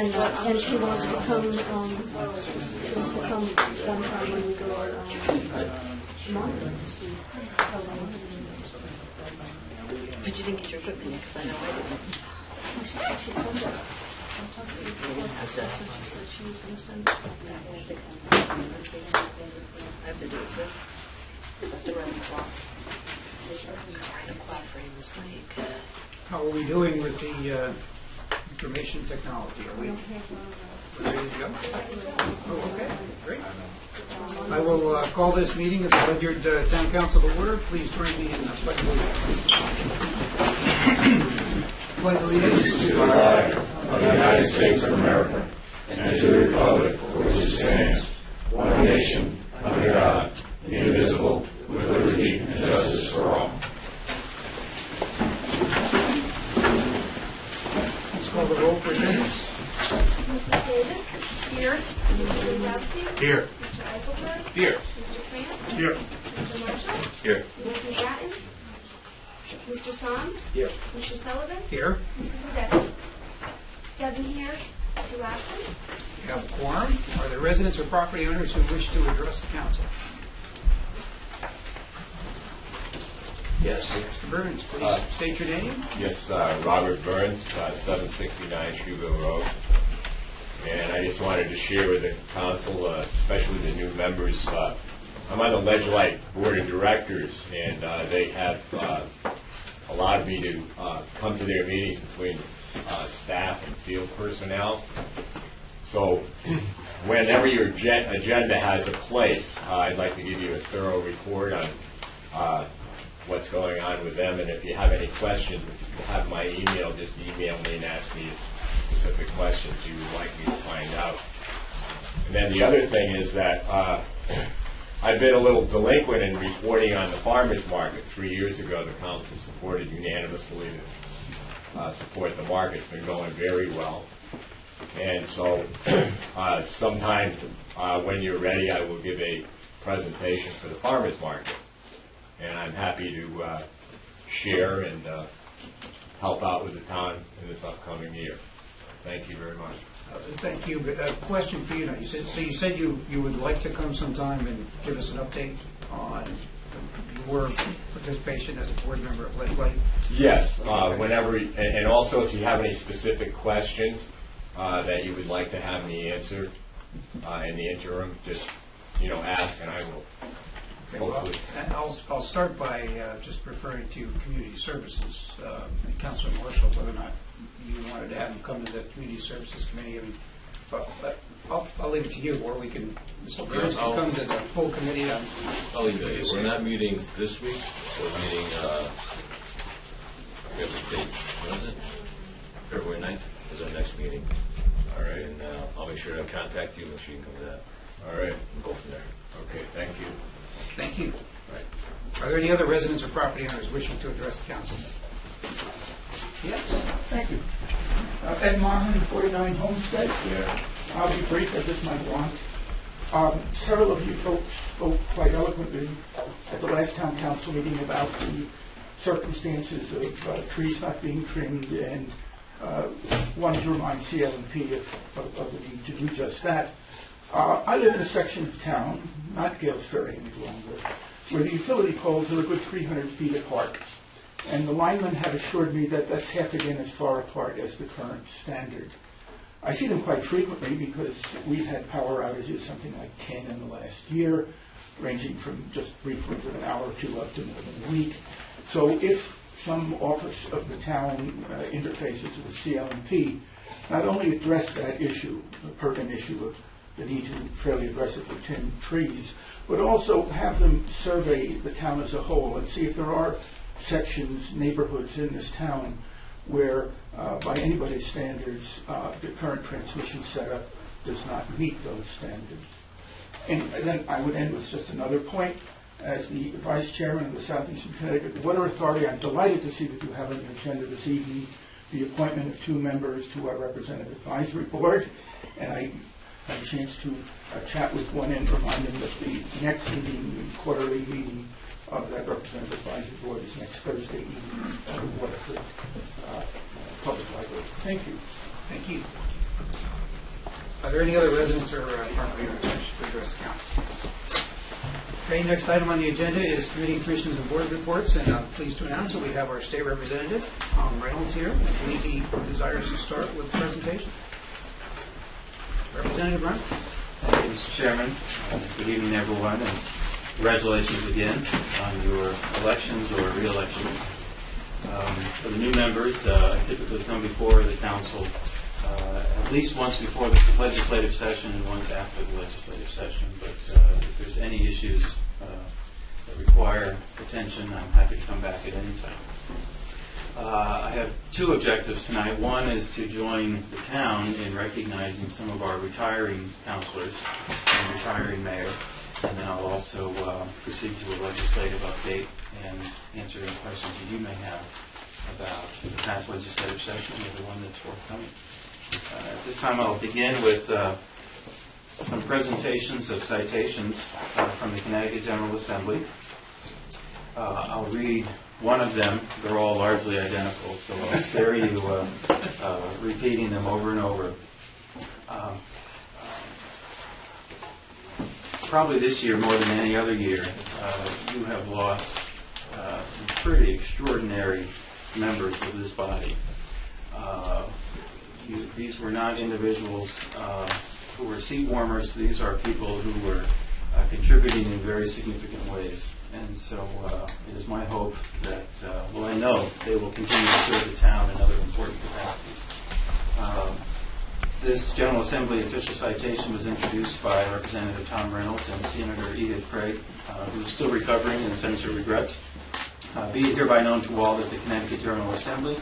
and she wants to come. One time when we go monitoring. But you didn't get your equipment yet, because I know I didn't. She said that. She said she was going to send it. I have to do it too. I have to run the clock. The clock for him this week. How are we doing with the information technology? Are we ready to go? Oh, okay, great. I will call this meeting of the Ledyard Town Council to order. Please join me in the pledge of allegiance. To the flag of the United States of America and to the republic for which it stands, one nation, under God, indivisible, with liberty and justice for all. Let's call the roll for attendance. Mrs. Davis? Here. Mr. Ledyard? Here. Mr. Eichelberg? Here. Mr. France? Here. Mr. Marshall? Here. Mrs. Gatton? Mr. Soms? Here. Mr. Sullivan? Here. Mrs. Wadecki? 7 here, 2 absent. We have a quorum. Are there residents or property owners who wish to address the council? Yes. Mr. Burns, please state your name. Yes, Robert Burns, 769 Shreveville Road. And I just wanted to share with the council, especially the new members, I'm on the Ledyard Board of Directors, and they have allowed me to come to their meetings between staff and field personnel. So whenever your agenda has a place, I'd like to give you a thorough report on what's going on with them, and if you have any questions, if you have my email, just email me and ask me specific questions you would like me to find out. And then the other thing is that I've been a little delinquent in reporting on the farmers market. 3 years ago, the council supported unanimously to support the market. It's been going very well. And so sometime when you're ready, I will give a presentation for the farmers market. And I'm happy to share and help out with the town in this upcoming year. Thank you very much. Thank you. But a question for you now. You said you would like to come sometime and give us an update on your participation as a board member of Ledyard. Yes, whenever, and also if you have any specific questions that you would like to have me answer in the interim, just ask, and I will. Okay, well, I'll start by just referring to community services. Councilor Marshall, whether or not you wanted to have him come to the community services committee, but I'll leave it to you, or we can. Mr. Burns can come to the full committee. I'll leave it. We're not meeting this week. We're meeting. We have a date. When is it? February 9th is our next meeting. All right, and I'll make sure to contact you. Make sure you can come to that. All right, we'll go from there. Okay, thank you. Thank you. Right. Are there any other residents or property owners wishing to address the council? Yes. Thank you. Ed Marlin, 49 Homestead. Yeah. I'll be brief, as is my want. Several of you folks spoke quite eloquently at the last town council meeting about the circumstances of trees not being trimmed, and wanted to remind CLMP of the need to do just that. I live in a section of town, not Gales Ferry any longer, where the utility poles are a good 300 feet apart. And the linemen have assured me that that's half again as far apart as the current standard. I see them quite frequently because we've had power outages, something like 10 in the last year, ranging from just briefly to an hour or two up to more than a week. So if some office of the town interfaces with CLMP, not only address that issue, the pertinent issue of the need to fairly aggressively trim trees, but also have them survey the town as a whole and see if there are sections, neighborhoods in this town where, by anybody's standards, the current transmission setup does not meet those standards. And then I would end with just another point. As the Vice Chairman of the Southeastern Connecticut Water Authority, I'm delighted to see that you have on your agenda this evening the appointment of 2 members to our Representative Advisory Board. And I had a chance to chat with one and remind him that the next meeting, the quarterly meeting of that Representative Advisory Board is next Thursday evening at the Waterford Public Library. Thank you. Thank you. Are there any other residents or department leaders who wish to address the council? Okay, next item on the agenda is committee, commissions, and board reports, and I'm pleased to announce that we have our state representative, Tom Reynolds, here. I believe he desires to start with the presentation. Representative Reynolds. Thank you, Mr. Chairman. Good evening, everyone, and congratulations again on your elections or re-elections. For the new members, I typically come before the council at least once before the legislative session and once after the legislative session. But if there's any issues that require attention, I'm happy to come back at any time. I have two objectives tonight. One is to join the town in recognizing some of our retiring councilors and retiring mayor. And then I'll also proceed to a legislative update and answer any questions that you may have about the past legislative session or the one that's forthcoming. At this time, I'll begin with some presentations of citations from the Connecticut General Assembly. I'll read one of them. They're all largely identical, so I'll spare you repeating them over and over. Probably this year, more than any other year, you have lost some pretty extraordinary members of this body. These were not individuals who were seat warmers. These are people who were contributing in very significant ways. And so it is my hope that, well, I know they will continue to serve the town in other important capacities. This General Assembly official citation was introduced by Representative Tom Reynolds and Senator Edith Craig, who is still recovering and sends her regrets. Be it hereby known to all that the Connecticut General Assembly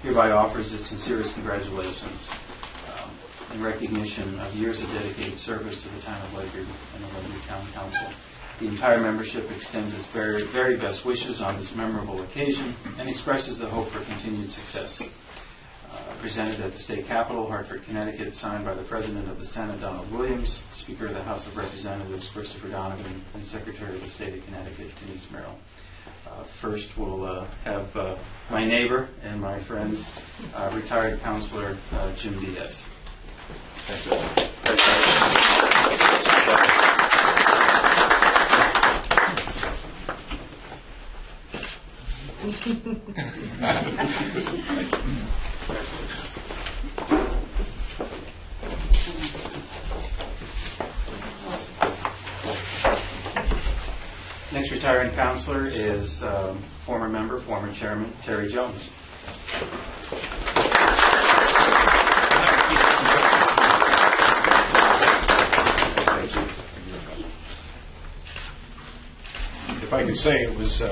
hereby offers its sincerest congratulations in recognition of years of dedicated service to the town of Ledyard and the Ledyard Town Council. The entire membership extends its very, very best wishes on this memorable occasion and expresses the hope for continued success. Presented at the state capitol, Hartford, Connecticut, signed by the President of the Senate, Donald Williams, Speaker of the House of Representatives, Christopher Donovan, and Secretary of the State of Connecticut, Denise Merrill. First, we'll have my neighbor and my friend, retired counselor Jim Diaz. Thank you. Next retiring counselor is former member, former chairman, Terry Jones. If I could say, it was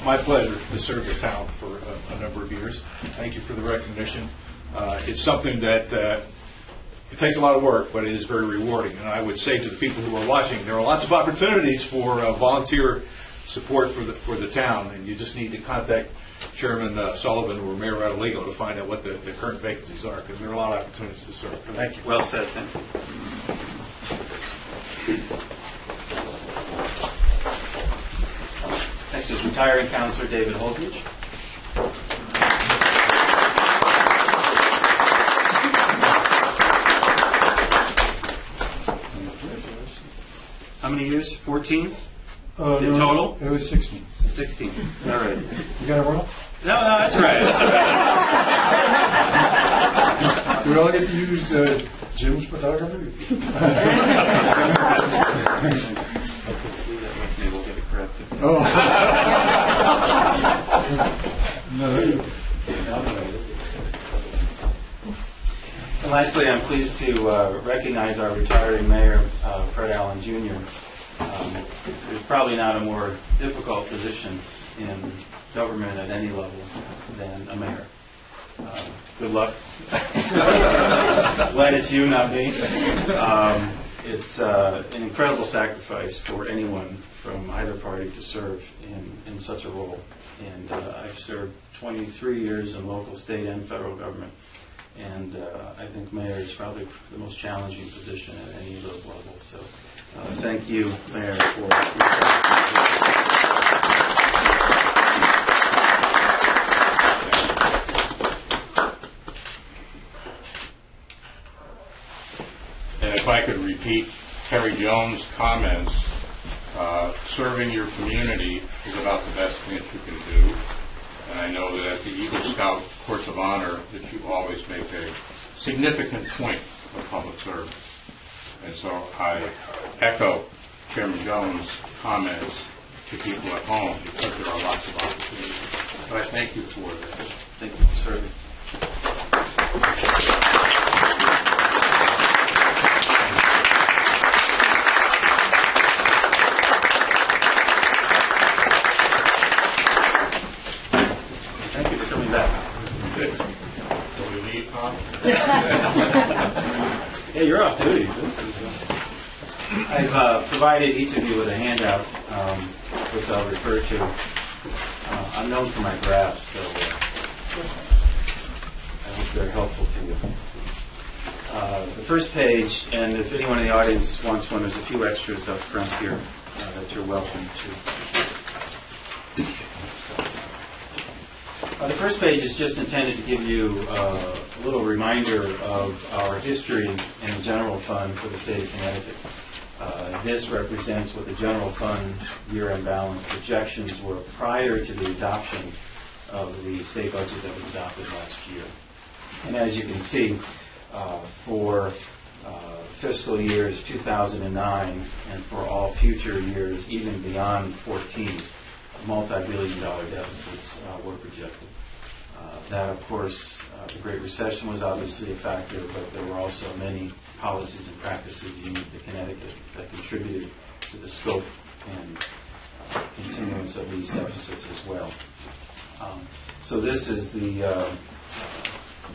my pleasure to serve the town for a number of years. Thank you for the recognition. It's something that it takes a lot of work, but it is very rewarding. And I would say to the people who are watching, there are lots of opportunities for volunteer support for the town, and you just need to contact Chairman Sullivan or Mayor Rodrigo to find out what the current vacancies are, because there are a lot of opportunities to serve. Thank you. Well said. Thank you. Next is retiring counselor David Holbridge. How many years? 14? In total? It was 16. 16. All right. You got it wrong? No, that's right. Do we all get to use Jim's photography? Maybe we'll get it corrected. Oh. No. And lastly, I'm pleased to recognize our retiring mayor, Fred Allen Jr. There's probably not a more difficult position in government at any level than a mayor. Good luck. Glad it's you, not me. It's an incredible sacrifice for anyone from either party to serve in such a role. And I've served 23 years in local, state, and federal government. And I think mayor is probably the most challenging position at any of those levels. So thank you, Mayor, for And if I could repeat Terry Jones' comments, serving your community is about the best thing that you can do. And I know that at the Eagle Scout Course of Honor that you always make a significant point of public service. And so I echo Chairman Jones' comments to people at home because there are lots of opportunities. But I thank you for this. Thank you for serving. Thank you for coming back. Will we leave, Tom? Yeah, you're off duty. I've provided each of you with a handout, which I'll refer to. I'm known for my graphs, so I hope they're helpful to you. The first page, and if anyone in the audience wants one, there's a few extras up front here that you're welcome to. The first page is just intended to give you a little reminder of our history in the general fund for the state of Connecticut. This represents what the general fund year-end balance projections were prior to the adoption of the state budget that was adopted last year. And as you can see, for fiscal years 2009 and for all future years, even beyond 14, multi-billion-dollar deficits were projected. That, of course, the Great Recession was obviously a factor, but there were also many policies and practices unique to Connecticut that contributed to the scope and continuance of these deficits as well. So this is the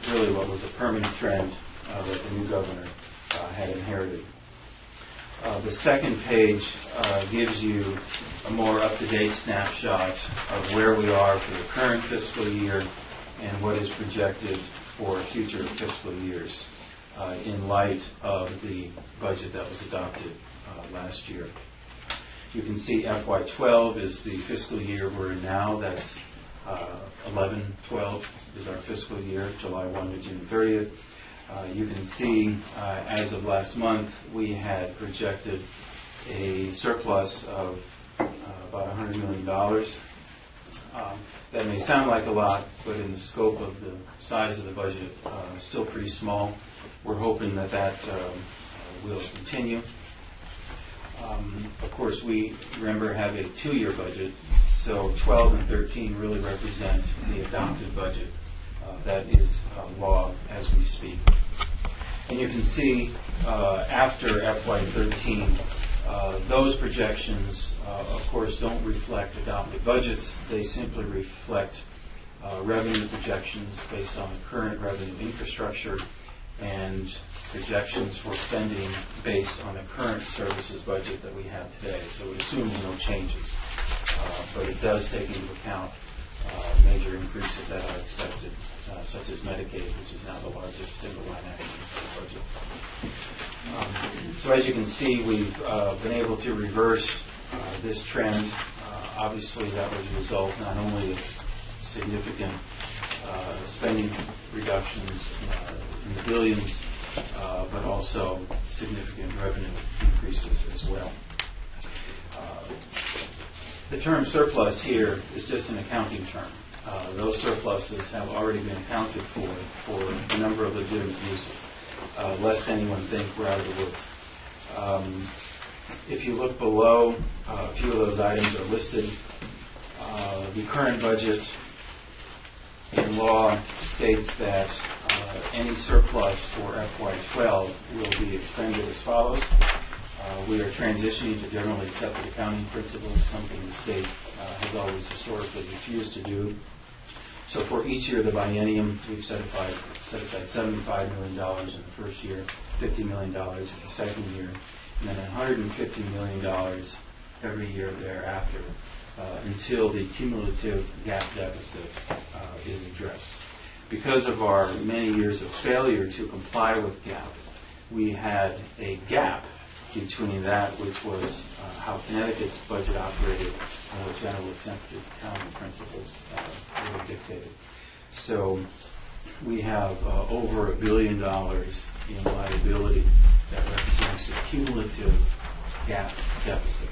really what was a permanent trend that the new governor had inherited. The second page gives you a more up-to-date snapshot of where we are for the current fiscal year and what is projected for future fiscal years in light of the budget that was adopted last year. You can see FY12 is the fiscal year we're in now. That's 11-12 is our fiscal year, July 1 to June 30th. You can see, as of last month, we had projected a surplus of about $100 million. That may sound like a lot, but in the scope of the size of the budget, still pretty small. We're hoping that that will continue. Of course, we, remember, have a two-year budget, so 12 and 13 really represent the adopted budget. That is law as we speak. And you can see after FY13, those projections, of course, don't reflect adopted budgets. They simply reflect revenue projections based on the current revenue infrastructure and projections for spending based on the current services budget that we have today. So it assumes no changes, but it does take into account major increases that are expected, such as Medicaid, which is now the largest single line item in the budget. So as you can see, we've been able to reverse this trend. Obviously, that was a result not only of significant spending reductions in the billions, but also significant revenue increases as well. The term surplus here is just an accounting term. Those surpluses have already been accounted for a number of legitimate uses. Lest anyone think we're out of the woods. If you look below, a few of those items are listed. The current budget in law states that any surplus for FY12 will be expended as follows. We are transitioning to generally accepted accounting principles, something the state has always historically refused to do. So for each year of the biennium, we've set aside $75 million in the first year, $50 million in the second year, and then $150 million every year thereafter until the cumulative gap deficit is addressed. Because of our many years of failure to comply with gap, we had a gap between that which was how Connecticut's budget operated and what general accepted accounting principles were dictated. So we have over $1 billion in liability that a cumulative gap deficit.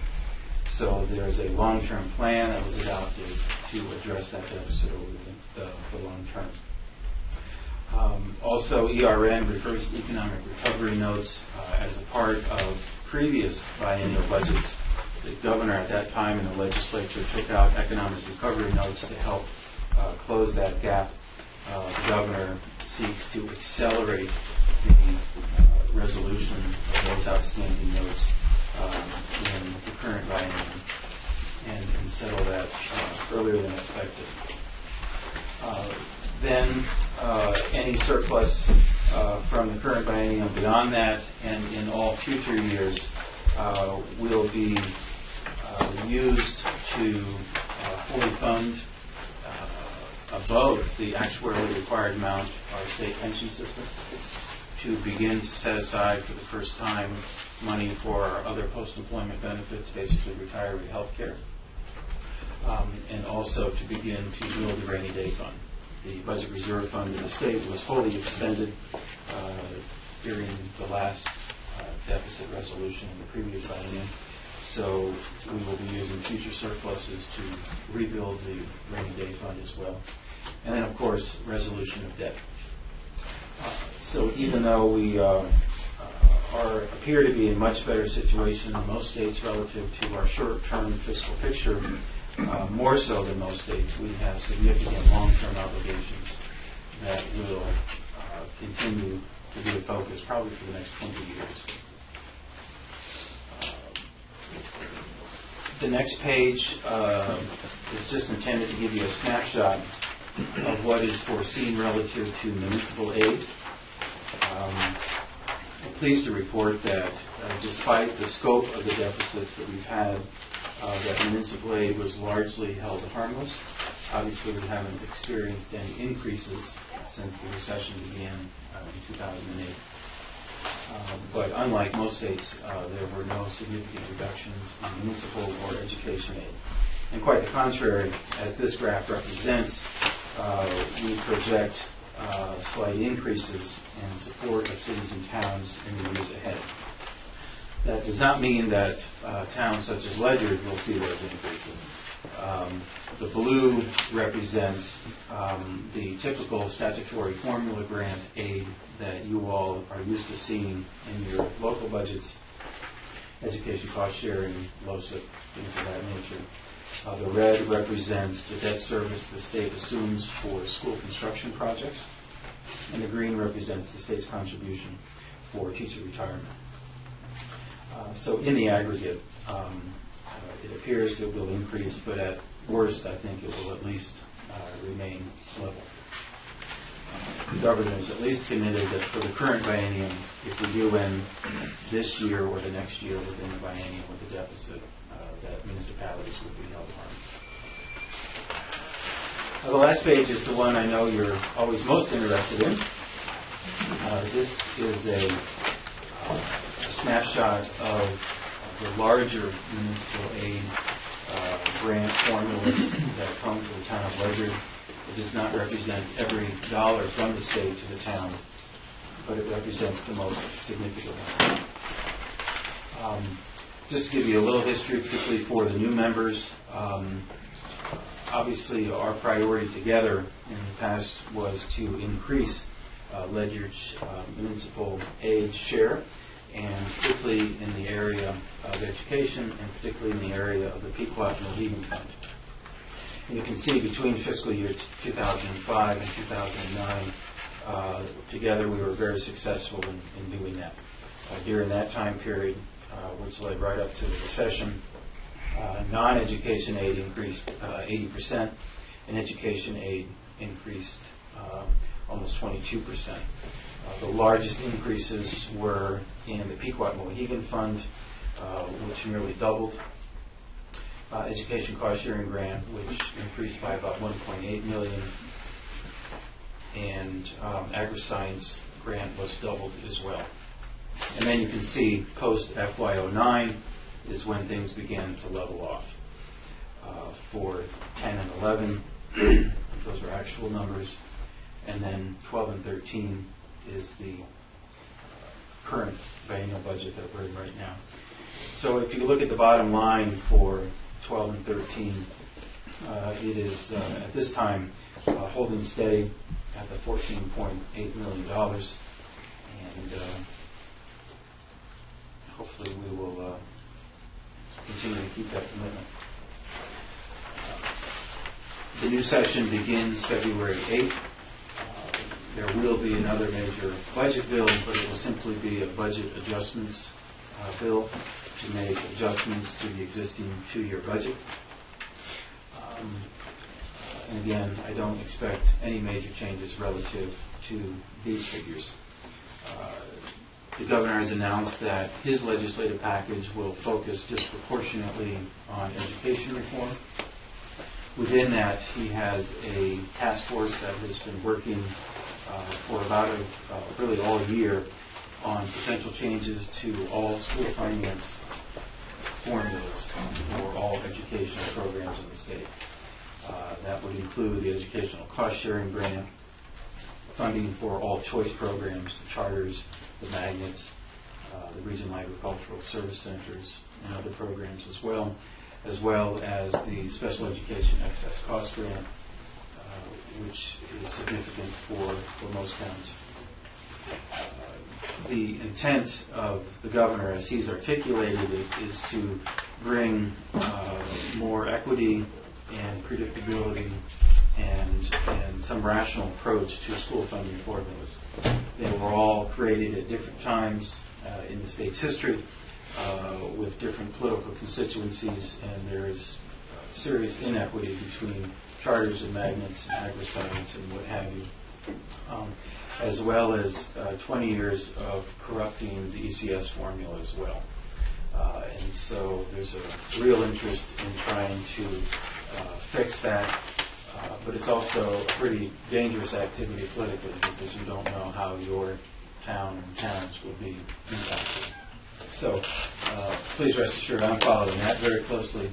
So there's a long-term plan that was adopted to address that deficit over the long term. Also, ERN refers to economic recovery notes as a part of previous biennial budgets. The governor at that time and the legislature took out economic recovery notes to help close that gap. The governor seeks to accelerate the resolution of those outstanding notes in the current biennium and settle that earlier than expected. Then any surplus from the current biennium beyond that and in all future years will be used to fully fund above the actuarially required amount our state pension system, to begin to set aside for the first time money for our other post-employment benefits, basically retiree health care, and also to begin to build the rainy day fund. The budget reserve fund in the state was fully expended during the last deficit resolution in the previous biennium. So we will be using future surpluses to rebuild the rainy day fund as well. And then, of course, resolution of debt. So even though we appear to be in much better situation than most states relative to our short-term fiscal picture, more so than most states, we have significant long-term obligations that will continue to be a focus probably for the next 20 years. The next page is just intended to give you a snapshot of what is foreseen relative to municipal aid. I'm pleased to report that despite the scope of the deficits that we've had, that municipal aid was largely held harmless. Obviously, we haven't experienced any increases since the recession began in 2008. But unlike most states, there were no significant reductions in municipal or education aid. And quite the contrary, as this graph represents, we project slight increases in support of cities and towns in the years ahead. That does not mean that towns such as Ledyard will see those increases. The blue represents the typical statutory formula grant aid that you all are used to seeing in your local budgets, education cost sharing, LOSIP, things of that nature. The red represents the debt service the state assumes for school construction projects, and the green represents the state's contribution for teacher retirement. So in the aggregate, it appears it will increase, but at worst, I think it will at least remain level. The governor is at least committed that for the current biennium, if we do end this year or the next year within the biennium with a deficit, that municipalities will be held harmless. The last page is the one I know you're always most interested in. This is a snapshot of the larger municipal aid grant formulas that come to the town of Ledyard. It does not represent every dollar from the state to the town, but it represents the most significant ones. Just to give you a little history, particularly for the new members, obviously our priority together in the past was to increase Ledyard's municipal aid share, and particularly in the area of education, and particularly in the area of the Pequot-Mohegan Fund. And you can see between fiscal year 2005 and 2009, together we were very successful in doing that. During that time period, which led right up to the recession, non-education aid increased 80%, and education aid increased almost 22%. The largest increases were in the Pequot-Mohegan Fund, which nearly doubled. Education cost sharing grant, which increased by about $1.8 million, and agri-science grant was doubled as well. And then you can see post FY09 is when things began to level off. For 10 and 11, those are actual numbers, and then 12 and 13 is the current biennial budget that we're in right now. So if you look at the bottom line for 12 and 13, it is at this time holding steady at the $14.8 million, and hopefully we will continue to keep that commitment. The new session begins February 8th. There will be another major budget bill, but it will simply be a budget adjustments bill to make adjustments to the existing two-year budget. And again, I don't expect any major changes relative to these figures. The governor has announced that his legislative package will focus disproportionately on education reform. Within that, he has a task force that has been working for about really all year on potential changes to all school finance formulas for all educational programs in the state. That would include the educational cost-sharing grant, funding for all choice programs, the charters, the magnets, the regional agricultural service centers, and other programs as well as the special education excess cost grant, which is significant for most towns. The intent of the governor, as he's articulated it, is to bring more equity and predictability and some rational approach to school funding formulas. They were all created at different times in the state's history with different political constituencies, and there is serious inequity between charters and magnets and agri-science and what have you, as well as 20 years of corrupting the ECS formula as well. And so there's a real interest in trying to fix that, but it's also a pretty dangerous activity politically because you don't know how your town and towns will be impacted. So please rest assured I'm following that very closely.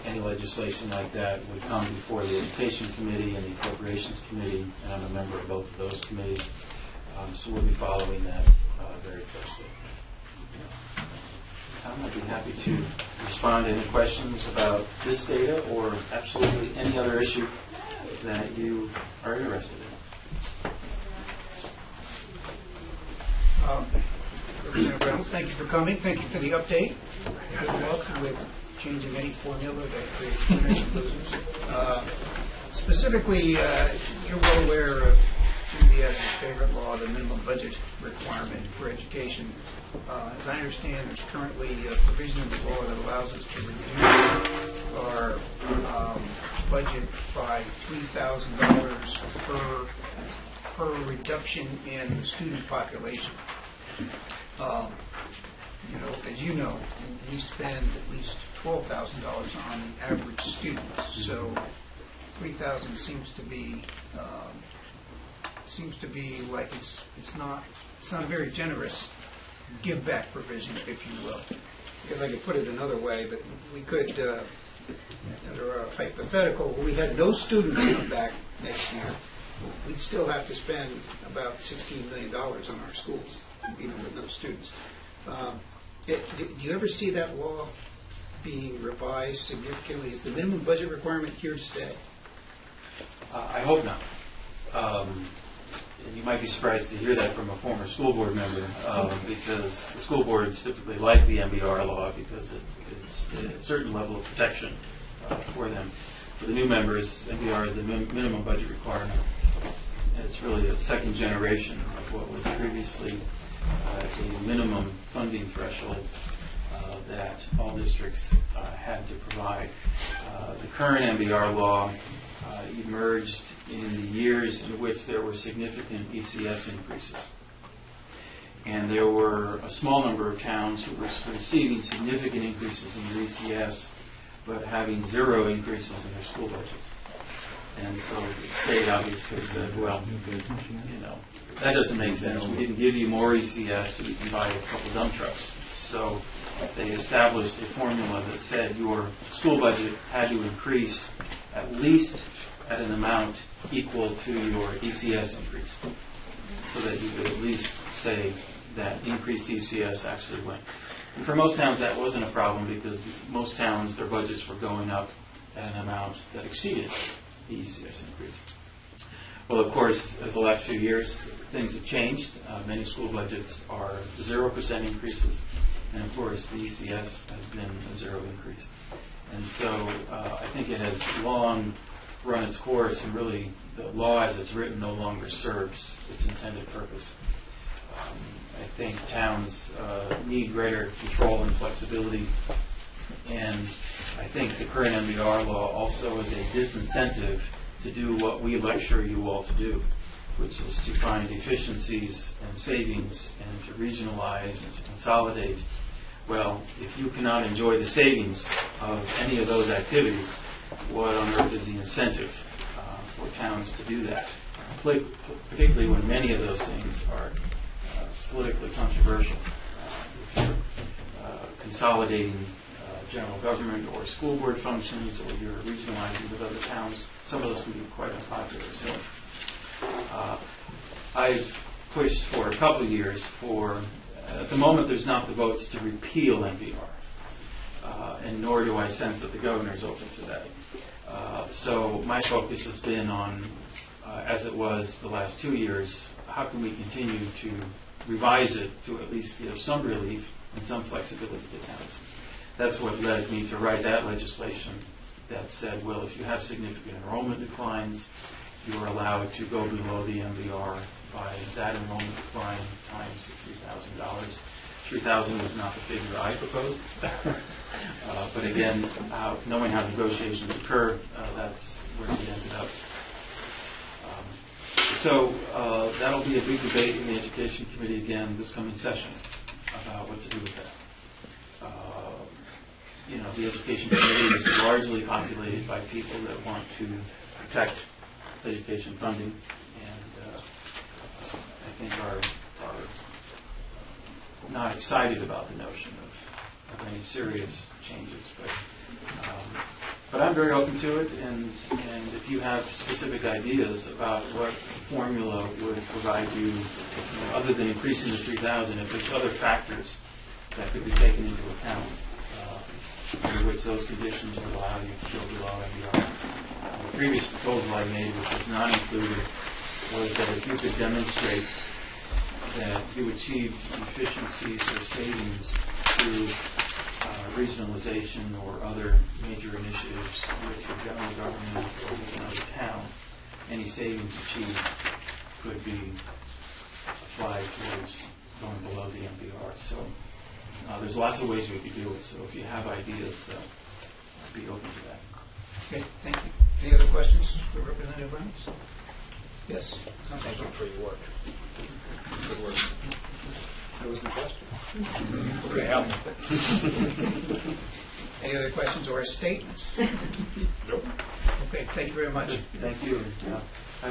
Any legislation like that would come before the Education Committee and the Appropriations Committee, and I'm a member of both of those committees. So we'll be following that very closely. I'd be happy to respond to any questions about this data or absolutely any other issue that you are interested in. Representative Reynolds, thank you for coming. Thank you for the update. Good luck with changing any formula that creates winners and losers. Specifically, you're well aware of Jim Diaz's favorite law, the minimum budget requirement for education. As I understand, there's currently a provision in the law that allows us to reduce our budget by $3,000 per reduction in the student population. As you know, we spend at least $12,000 on the average student, so $3,000 seems to be like it's not a very generous give back provision, if you will. Because I could put it another way, but we could, under a hypothetical, we had no students come back next year, we'd still have to spend about $16 million on our schools, even with no students. Do you ever see that law being revised significantly? Is the minimum budget requirement here to stay? I hope not. You might be surprised to hear that from a former school board member, because the school boards typically like the MBR law because it's a certain level of protection for them. For the new members, MBR is the minimum budget requirement. And it's really a second generation of what was previously a minimum funding threshold that all districts had to provide. The current MBR law emerged in the years in which there were significant ECS increases. And there were a small number of towns who were receiving significant increases in their ECS, but having zero increases in their school budgets. And so the state obviously said, well, that doesn't make sense. We didn't give you more ECS so you can buy a couple dump trucks. So they established a formula that said your school budget had to increase at least at an amount equal to your ECS increase, so that you could at least say that increased ECS actually went. And for most towns, that wasn't a problem because most towns, their budgets were going up at an amount that exceeded the ECS increase. Well, of course, the last few years, things have changed. Many school budgets are 0% increases, and of course, the ECS has been a 0 increase. And so I think it has long run its course, and really the law as it's written no longer serves its intended purpose. I think towns need greater control and flexibility, and I think the current MBR law also is a disincentive to do what we lecture you all to do, which is to find efficiencies and savings and to regionalize and to consolidate. Well, if you cannot enjoy the savings of any of those activities, what on earth is the incentive for towns to do that? Particularly when many of those things are politically controversial. If you're consolidating general government or school board functions, or you're regionalizing with other towns, some of those can be quite unpopular. So I've pushed for a couple of years for, at the moment there's not the votes to repeal MBR, and nor do I sense that the governor is open to that. So my focus has been on, as it was the last 2 years, how can we continue to revise it to at least give some relief and some flexibility to towns. That's what led me to write that legislation that said, well, if you have significant enrollment declines, you are allowed to go below the MBR by that enrollment decline times $3,000. $3,000 was not the figure I proposed. But again, knowing how negotiations occur, that's where we ended up. So that'll be a big debate in the Education Committee again this coming session about what to do with that. The Education Committee is largely populated by people that want to protect education funding, and I think are not excited about the notion of any serious changes. But I'm very open to it, and if you have specific ideas about what formula would provide you, other than increasing the 3,000, if there's other factors that could be taken into account, under which those conditions would allow you to go below MBR. The previous proposal I made, which was not included, was that if you could demonstrate that you achieved efficiencies or savings through regionalization or other major initiatives with your general government or with another town, any savings achieved could be applied towards going below the MBR. So there's lots of ways we could do it. So if you have ideas, be open to that. Okay, thank you. Any other questions for Representative Reynolds? Yes. Thank you for your work. Good work. That was the question. Okay. Any other questions or statements? Nope. Okay, thank you very much. Thank you. I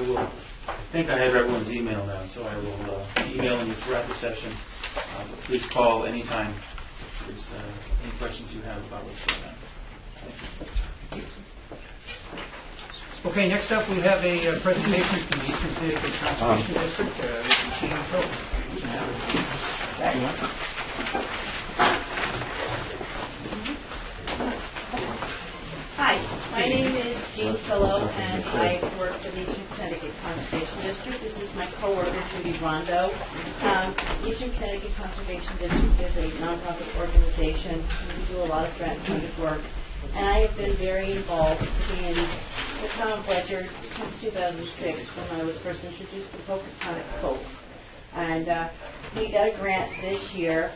think I have everyone's email now, so I will be emailing you throughout the session. But please call anytime if there's any questions you have about what's going on. Thank you. Okay, next up we have a presentation from the Eastern Connecticut Conservation District. Mr. Jean Phillips. Hi, my name is Jean Phillo, and I work for the Eastern Connecticut Conservation District. This is my coworker, Judy Rondo. Eastern Connecticut Conservation District is a nonprofit organization. We do a lot of grant-funded work, and I have been very involved in the town of Ledyard since 2006 when I was first introduced to Pocatonic Cove. And we got a grant this year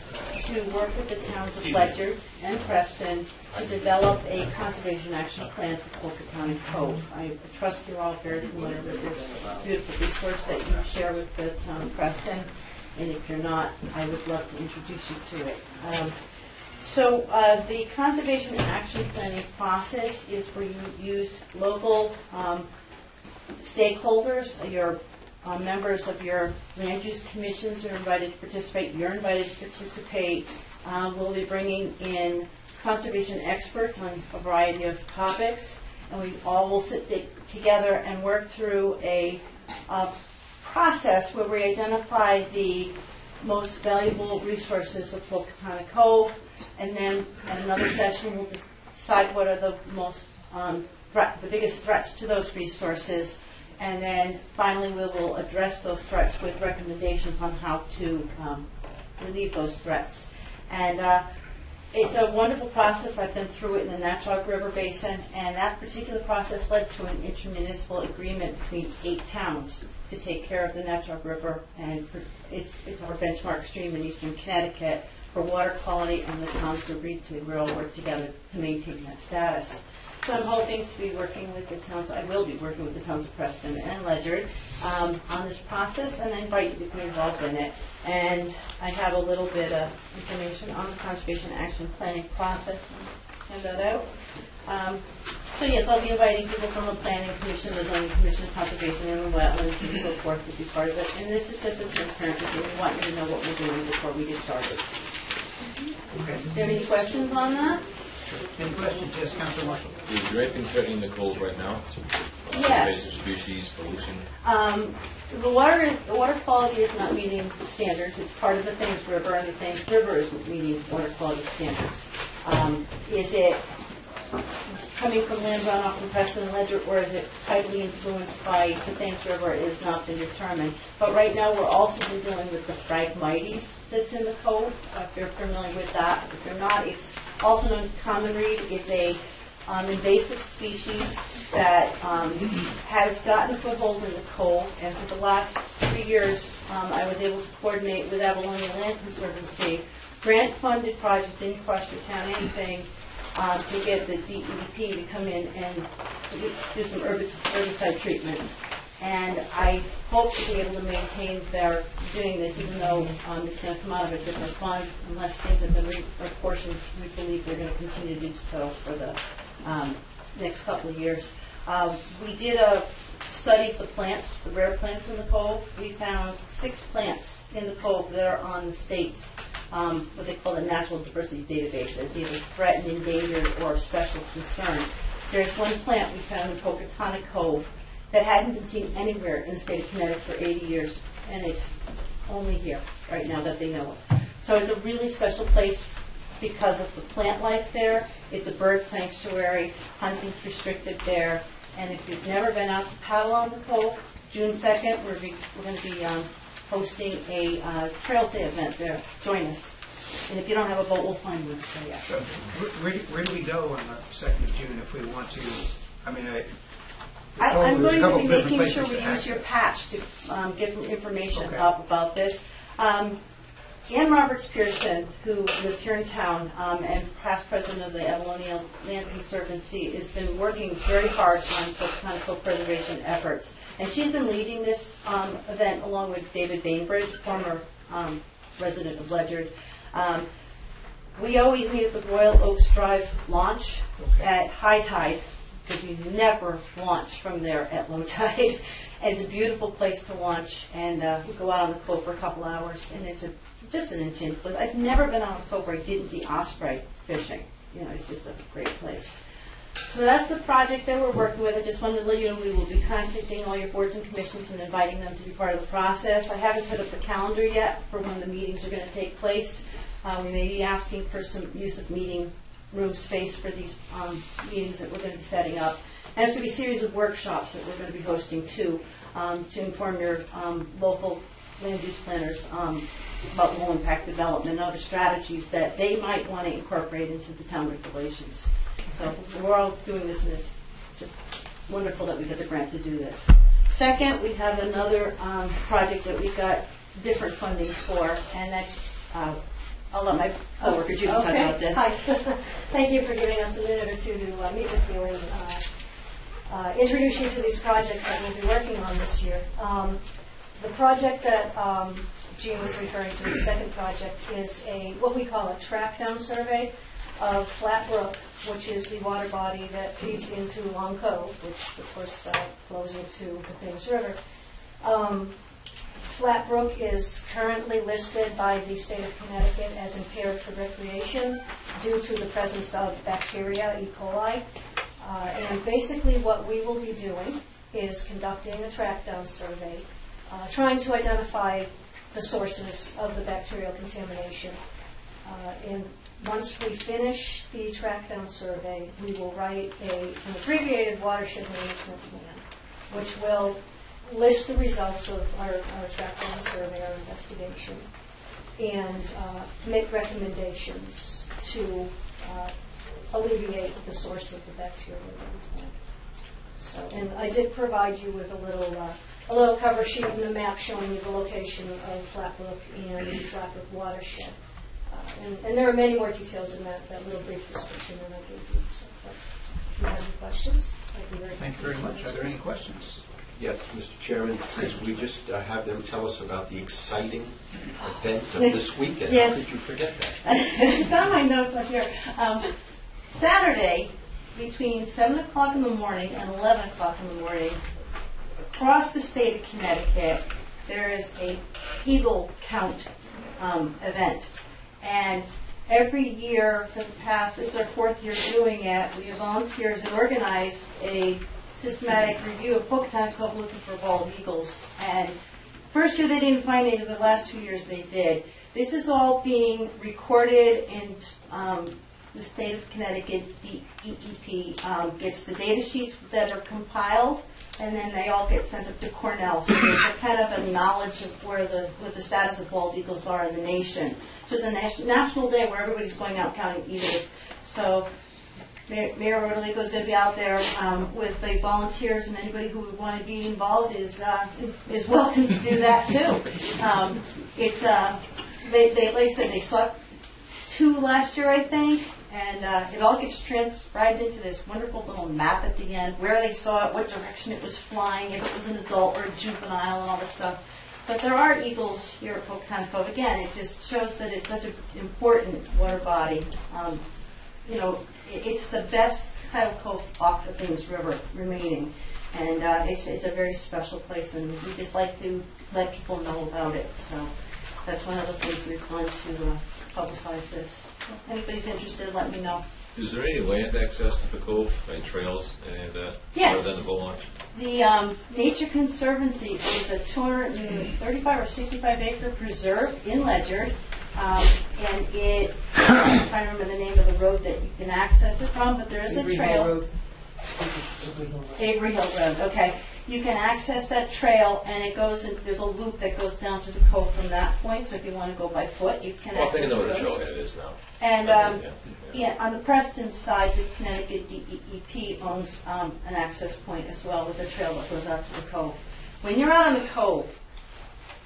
to work with the towns of Ledyard and Preston to develop a conservation action plan for Pocatonic Cove. I trust you're all very familiar with this beautiful resource that you share with the town of Preston. And if you're not, I would love to introduce you to it. So the conservation action planning process is where you use local stakeholders. Your members of your land use commissions are invited to participate. You're invited to participate. We'll be bringing in conservation experts on a variety of topics, and we all will sit together and work through a process where we identify the most valuable resources of Pocatonic Cove, and then at another session we'll decide what are the most the biggest threats to those resources, and then finally we will address those threats with recommendations on how to relieve those threats. And it's a wonderful process. I've been through it in the Natchog River Basin, and that particular process led to an intermunicipal agreement between 8 towns to take care of the Natchog River, and it's our benchmark stream in eastern Connecticut for water quality, and the towns agreed to all work together to maintain that status. So I'm hoping to be working with the towns, I will be working with the towns of Preston and Ledyard on this process, and I invite you to be involved in it. And I have a little bit of information on the Conservation Action Planning process. Hand that out. So yes, I'll be inviting people from the Planning Commission, the Zoning Commission, Conservation and Wetlands, and so forth to be part of it. And this is just a transparency. We want you to know what we're doing before we get started. Okay. Is there any questions on that? Any questions? Yes, Councilor Marshall. Is there anything threatening the cove right now? Yes. Invasive species, pollution? The water quality is not meeting standards. It's part of the Thames River, and the Thames River isn't meeting water quality standards. Is it coming from land runoff from Preston and Ledyard, or is it tightly influenced by the Thames River? It has not been determined. But right now we're also dealing with the Phragmites that's in the cove, if you're familiar with that. If you're not, it's also known as common reed. It's a invasive species that has gotten foothold in the cove, and for the last 3 years I was able to coordinate with Avalonia Land Conservancy, grant-funded project, didn't cost your town anything, to get the DEP to come in and do some herbicide treatments. And I hope to be able to maintain their doing this, even though it's going to come out of a different fund. Unless things have been reapportioned, we believe they're going to continue to do so for the next couple of years. We did a study of the plants, the rare plants in the cove. We found 6 plants in the cove that are on the state's what they call the Natural Diversity Database, as either threatened, endangered, or of special concern. There's one plant we found in Pocatonic Cove that hadn't been seen anywhere in the state of Connecticut for 80 years, and it's only here right now that they know of. So it's a really special place because of the plant life there. It's a bird sanctuary, hunting's restricted there, and if you've never been out to paddle on the cove, June 2nd, we're going to be hosting a Trails Day event there. Join us. And if you don't have a boat, we'll find one for you. So where do we go on the 2nd of June if we want to? I mean, I'm there's a going couple to be different making places sure to we use access. your patch to get information Okay. up about this. Ann Roberts Pearson, who lives here in town and past president of the Avalonia Land Conservancy, has been working very hard on botanical preservation efforts. And she's been leading this event along with David Bainbridge, former resident of Ledyard. We always meet at the Royal Oaks Drive launch at high tide, because we never launch from there at low tide. And it's a beautiful place to launch, and we go out on the cove for a couple hours, and it's just an enchanted place. I've never been on a cove where I didn't see osprey fishing. You know, it's just a great place. So that's the project that we're working with. I just wanted to let you know we will be contacting all your boards and commissions and inviting them to be part of the process. I haven't set up the calendar yet for when the meetings are going to take place. We may be asking for some use of meeting room space for these meetings that we're going to be setting up. And it's going to be a series of workshops that we're going to be hosting too, to inform your local land use planners about low impact development and other strategies that they might want to incorporate into the town regulations. So we're all doing this, and it's just wonderful that we get the grant to do this. Second, we have another project that we got different funding for, and that's I'll let my coworker Judy talk about this. Hi. Thank you for giving us a minute or two to meet with you and introduce you to these projects that we'll be working on this year. The project that Jean was referring to, the second project, is what we call a track down survey of Flat Brook, which is the water body that feeds into Long Cove, which of course flows into the Thames River. Flat Brook is currently listed by the state of Connecticut as impaired for recreation due to the presence of bacteria, E. coli. And basically what we will be doing is conducting a track down survey, trying to identify the sources of the bacterial contamination. And once we finish the track down survey, we will write an abbreviated watershed management plan, which will list the results of our track down survey, our investigation, and make recommendations to alleviate the source of the bacteria. So, and I did provide you with a little cover sheet and a map showing you the location of Flatbrook and the Flatbrook watershed. And there are many more details in that little brief description that I gave you. So, if you have any questions, I'd be very Thank you very much. Are there any questions? Yes, Mr. Chairman, could we just have them tell us about the exciting event of this weekend? Yes. How could you forget that? It's on my notes up here. Saturday, between 7 o'clock in the morning and 11 o'clock in the morning, across the state of Connecticut, there is a Eagle Count event. And every year for the past, this is our 4th year doing it, we have volunteers that organize a systematic review of Pocatello Cove looking for bald eagles. And first year they didn't find any, the last 2 years they did. This is all being recorded in the state of Connecticut. DEEP gets the data sheets that are compiled, and then they all get sent up to Cornell. So there's a kind of a knowledge of what the status of bald eagles are in the nation. So it's a national day where everybody's going out counting eagles. So Mayor Rodoligo is going to be out there with the volunteers, and anybody who would want to be involved is welcome to do that too. It's like I said, they saw 2 last year, I think, and it all gets transcribed into this wonderful little map at the end, where they saw it, what direction it was flying, if it was an adult or a juvenile, and all this stuff. But there are eagles here at Pocatello Cove. Again, it just shows that it's such an important water body. It's the best tidal cove off the Thames River remaining, and it's a very special place, and we just like to let people know about it. So that's one of the things we've done to publicize this. So if anybody's interested, let me know. Is there any land access to the cove, any trails, any of that? Yes. Other than the boat launch? The Nature Conservancy is a 235 or 65 acre preserve in Ledyard. And it, I'm trying to remember the name of the road that you can access it from, but there is a trail. Avery Hill Road, okay. You can access that trail, and it goes, there's a loop that goes down to the cove from that point, so if you want to go by foot, you can access it. I think I know where the trailhead is now. And on the Preston side, the Connecticut DEEP owns an access point as well with a trail that goes out to the cove. When you're out on the cove,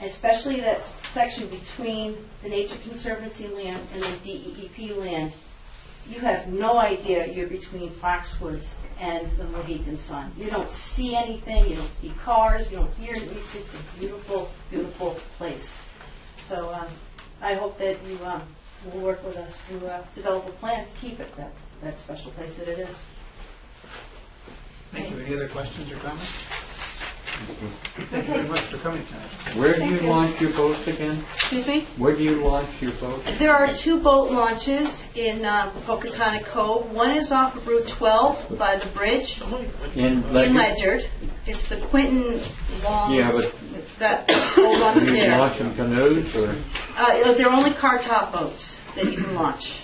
especially that section between the Nature Conservancy land and the DEEP land, you have no idea you're between Foxwoods and the Mohegan Sun. You don't see anything, you don't see cars, you don't hear anything. It's just a beautiful, beautiful place. So I hope that you will work with us to develop a plan to keep it that special place that it is. Thank you. Any other questions or comments? Thank you very much for coming tonight. Where do you launch your boats again? Excuse me? Where do you launch your boats? There are 2 boat launches in Pocatello Cove. One is off of Route 12 by the bridge In Ledyard. It's the Quinton Long. Yeah, but that goes on do you there. launch in canoes or? They're only car top boats that you can launch.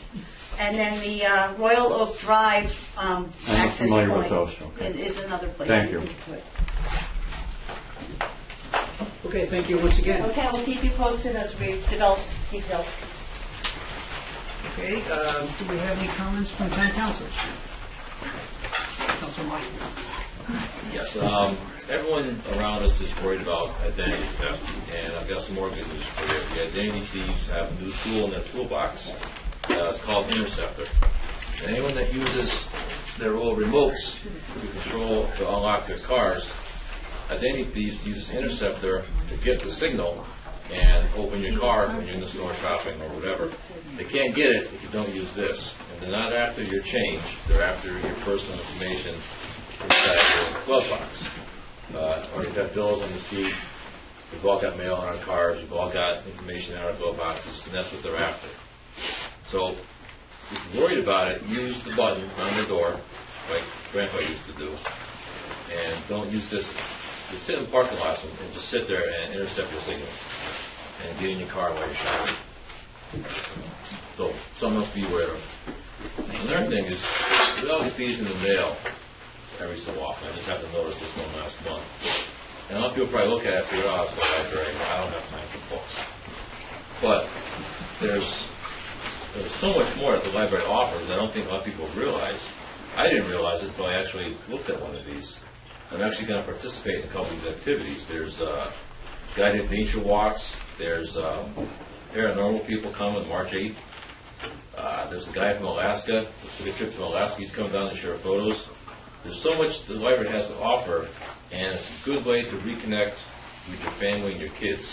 And then the Royal Oak Drive access familiar point with those, okay. is another place. Thank that you. can do it. Okay, thank you once again. Okay, we'll keep you posted as we develop details. Okay, do we have any comments from town councilors? Councilor Mike. Yes, everyone around us is worried about identity theft, and I've got some more good news for you. The identity thieves have a new tool in their toolbox. It's called Interceptor. And anyone that uses their old remotes to unlock their cars, identity thieves use this Interceptor to get the signal and open your car when you're in the store shopping or whatever. They can't get it if you don't use this. And they're not after your change, they're after your personal information inside your glove box. Or you've got bills on the seat, we've all got mail in our cars, we've all got information in our glove boxes, and that's what they're after. So if you're worried about it, use the button on the door, like Grandpa used to do, and don't use this. Just sit in parking lots and just sit there and intercept your signals. and get in your car while you're showering. So, something else to be aware of. Another thing is, we always these in the mail every so often. I just have to notice this one last month. And a lot of people probably look at it and figure, oh, it's the library. Well, I don't have time for books. But there's so much more that the library offers I don't think a lot of people realize. I didn't realize it until I actually looked at one of these. I'm actually going to participate in a couple of these activities. There's guided nature walks. There's paranormal people coming March 8th. There's a guy from Alaska. Looks like a trip to Alaska. He's coming down to share photos. There's so much the library has to offer, and it's a good way to reconnect with your family and your kids.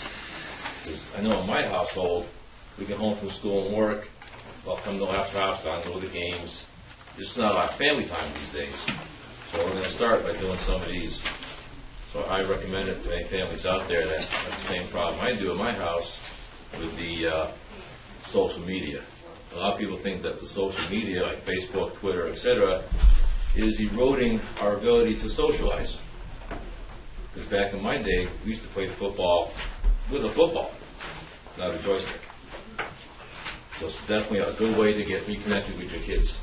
Because I know in my household, we get home from school and work, I'll come to laptops, I'll go to the games. There's not a lot of family time these days. So we're going to start by doing some of these. So I recommend it to any families out there that have the same problem I do in my house with the social media. A lot of people think that the social media, like Facebook, Twitter, etc., is eroding our ability to socialize. Because back in my day, we used to play football with a football, not a joystick. So it's definitely a good way to get reconnected with your kids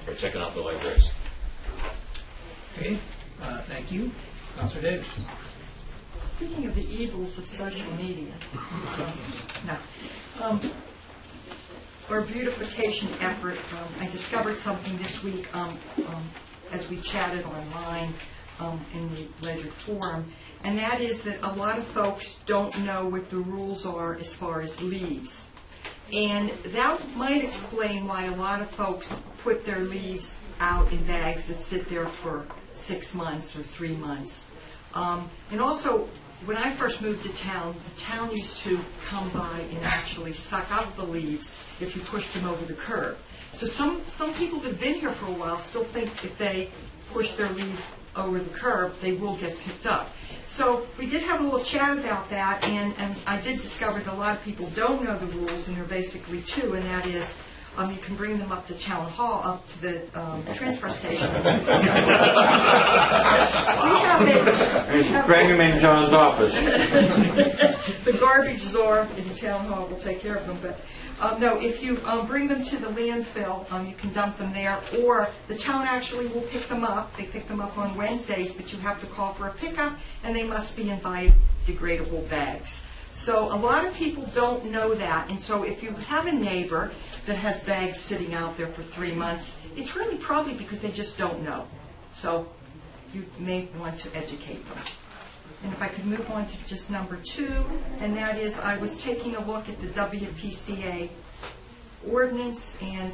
by checking out the libraries. Okay, thank you. Councilor Davis. Speaking of the evils of social media, our beautification effort, I discovered something this week as we chatted online in the Ledyard forum, and that is that a lot of folks don't know what the rules are as far as leaves. And that might explain why a lot of folks put their leaves out in bags that sit there for 6 months or 3 months. And also, when I first moved to town, the town used to come by and actually suck up the leaves if you pushed them over the curb. So some people that have been here for a while still think if they push their leaves over the curb, they will get picked up. So we did have a little chat about that, and I did discover that a lot of people don't know the rules, and there are basically two, and that is you can bring them up to town hall, up to the transfer station. Bring them in John's office. The garbage czar in the town hall will take care of them. But no, if you bring them to the landfill, you can dump them there, or the town actually will pick them up. They pick them up on Wednesdays, but you have to call for a pickup, and they must be in biodegradable bags. So a lot of people don't know that, and so if you have a neighbor that has bags sitting out there for 3 months, it's really probably because they just don't know. So you may want to educate them. And if I could move on to just number 2, and that is I was taking a look at the WPCA ordinance, and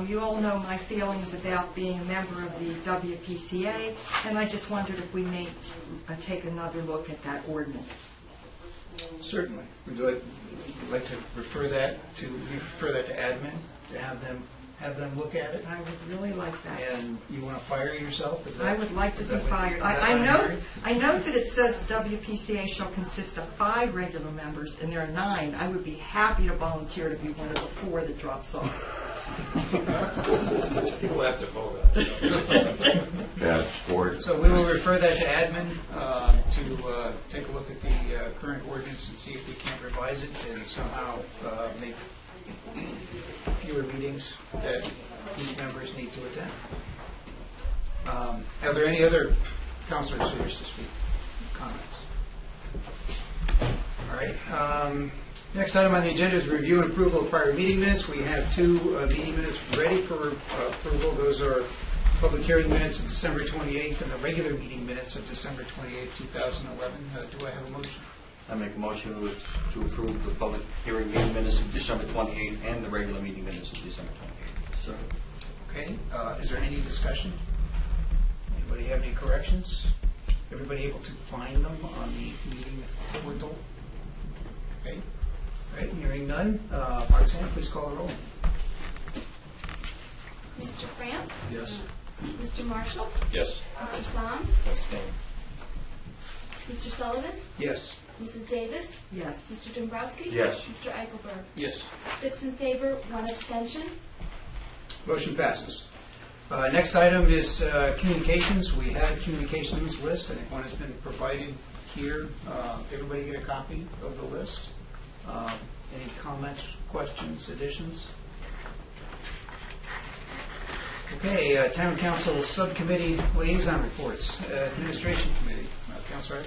you all know my feelings about being a member of the WPCA, and I just wondered if we may take another look at that ordinance. Certainly. Would you like to refer that to admin to have them look at it? I would really like that. And you want to fire yourself? I would like to be fired. I know that it says WPCA shall consist of 5 regular members, and there are 9. I would be happy to volunteer to be one of the 4 that drops off. People have to vote on it. Yeah, sport. So we will refer that to admin to take a look at the current ordinance and see if we can't revise it and somehow make fewer meetings that these members need to attend. Are there any other councilors who wish to speak? Comments? All right. Next item on the agenda is review and approval of prior meeting minutes. We have 2 meeting minutes ready for approval. Those are public hearing minutes of December 28th and the regular meeting minutes of December 28th, 2011. Do I have a motion? I make a motion to approve the public hearing meeting minutes of December 28th and the regular meeting minutes of December 28th. So, okay. Is there any discussion? Anybody have any corrections? Everybody able to find them on the meeting portal? Okay. All right. Hearing none. Roxanne, please call the roll. Mr. France? Yes. Mr. Marshall? Yes. Mr. Soms? Abstain. Mr. Sullivan? Yes. Mrs. Davis? Yes. Mr. Dombrowski? Yes. Mr. Eichelberg? Yes. 6 in favor, 1 abstention. Motion passes. Next item is communications. We had a communications list. I think one has been provided here. Everybody get a copy of the list? Any comments, questions, additions? Okay, Town Council Subcommittee Liaison Reports. Administration Committee. Councilor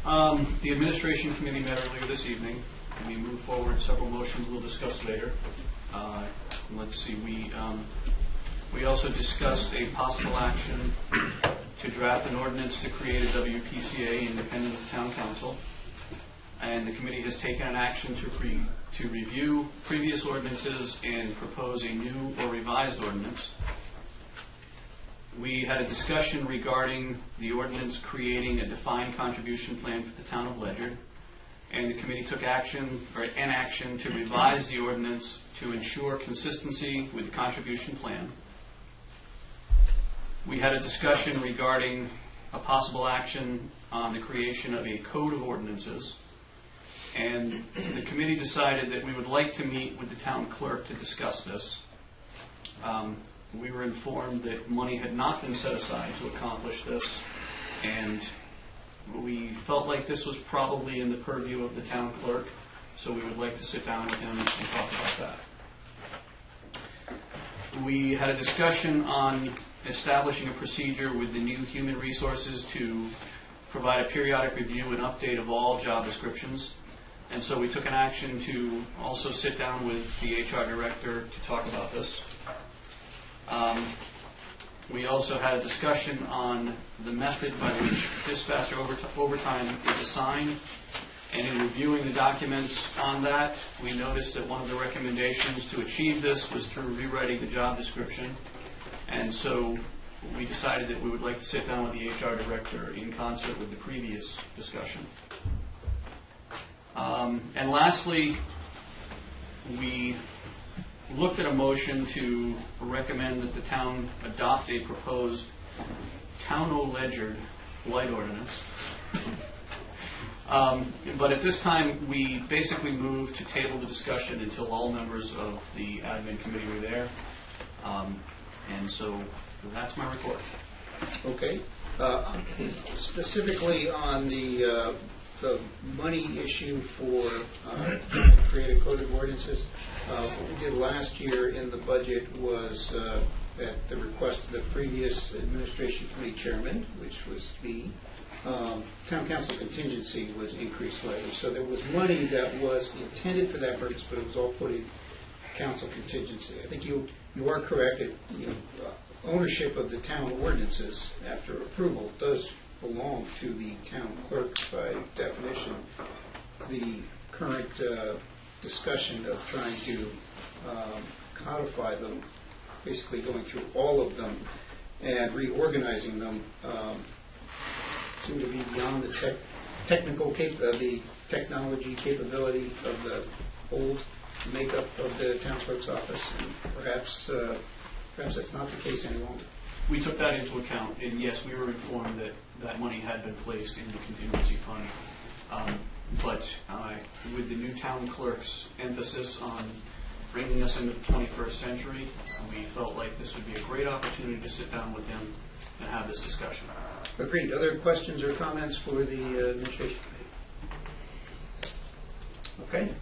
Wright? The Administration Committee met earlier this evening. We moved forward several motions we'll discuss later. Let's see, we also discussed a possible action to draft an ordinance to create a WPCA independent of Town Council. And the committee has taken an action to review previous ordinances and propose a new or revised ordinance. We had a discussion regarding the ordinance creating a defined contribution plan for the town of Ledyard, and the committee took action to revise the ordinance to ensure consistency with the contribution plan. We had a discussion regarding a possible action on the creation of a code of ordinances, and the committee decided that we would like to meet with the town clerk to discuss this. We were informed that money had not been set aside to accomplish this, and we felt like this was probably in the purview of the town clerk, so we would like to sit down with him and talk about that. We had a discussion on establishing a procedure with the new human resources to provide a periodic review and update of all job descriptions. And so we took an action to also sit down with the HR director to talk about this. We also had a discussion on the method by which dispatcher overtime is assigned. And in reviewing the documents on that, we noticed that one of the recommendations to achieve this was through rewriting the job description. And so we decided that we would like to sit down with the HR director in concert with the previous discussion. And lastly, we looked at a motion to recommend that the town adopt a proposed Town o' Ledyard light ordinance. But at this time, we basically moved to table the discussion until all members of the admin committee were there. And so that's my report. Okay. Specifically on the money issue for trying to create a code of ordinances, what we did last year in the budget was at the request of the previous administration committee chairman, which was me, town council contingency was increased slightly. So there was money that was intended for that purpose, but it was all put in council contingency. I think you are correct. Ownership of the town ordinances after approval does belong to the town clerk by definition. The current discussion of trying to codify them, basically going through all of them and reorganizing them, seem to be beyond the the technology capability of the old makeup of the town clerk's office, and perhaps that's not the case any longer. We took that into account, and yes, we were informed that that money had been placed in the contingency fund. But with the new town clerk's emphasis on bringing us into the 21st century, we felt like this would be a great opportunity to sit down with him and have this discussion. Agreed. Other questions or comments for the administration committee? Okay.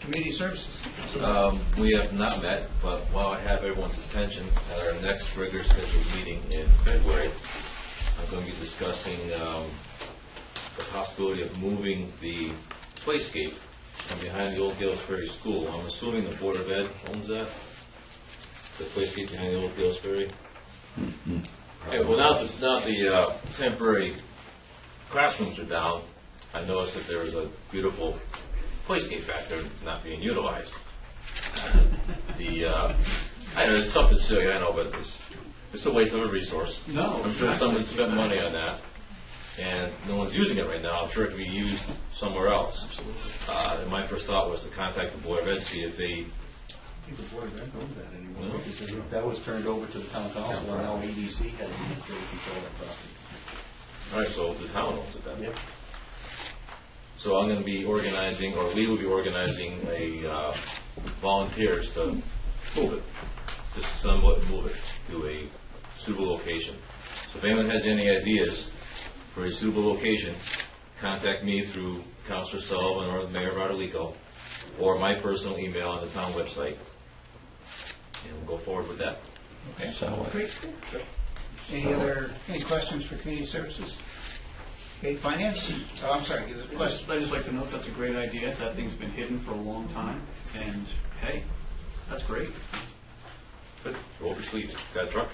Community services. We have not met, but while I have everyone's attention, at our next regular scheduled meeting in February, I'm going to be discussing the possibility of moving the playscape from behind the old Gales Ferry School. I'm assuming the Board of Ed owns that, the playscape behind the old Gales Ferry. Mm-hmm. Yeah, well, now the temporary classrooms are down. I noticed that there was a beautiful playscape back there not being utilized. I know it's something silly, I know, but it's a waste of a resource. No, I'm sure someone spent money on that, and no one's using it right now. I'm sure it could be used somewhere else. Absolutely. And my first thought was to contact the Board of Ed, see if they. I think the Board of Ed owns that anymore. Because that was turned over to the town council, and now ADC has control of that property. All right, so the town owns it then. Yep. So I'm going to be organizing, or we will be organizing volunteers to move it, just somewhat move it to a suitable location. So if anyone has any ideas for a suitable location, contact me through Councilor Sullivan or the Mayor Rodolico, or my personal email on the town website, and we'll go forward with that. Okay. Great. Any questions for community services? Okay, finance? Oh, I'm sorry, you have a question? I'd just like to note that's a great idea. That thing's been hidden for a long time, and hey, that's great. Good. Roll up your sleeves. Got a truck?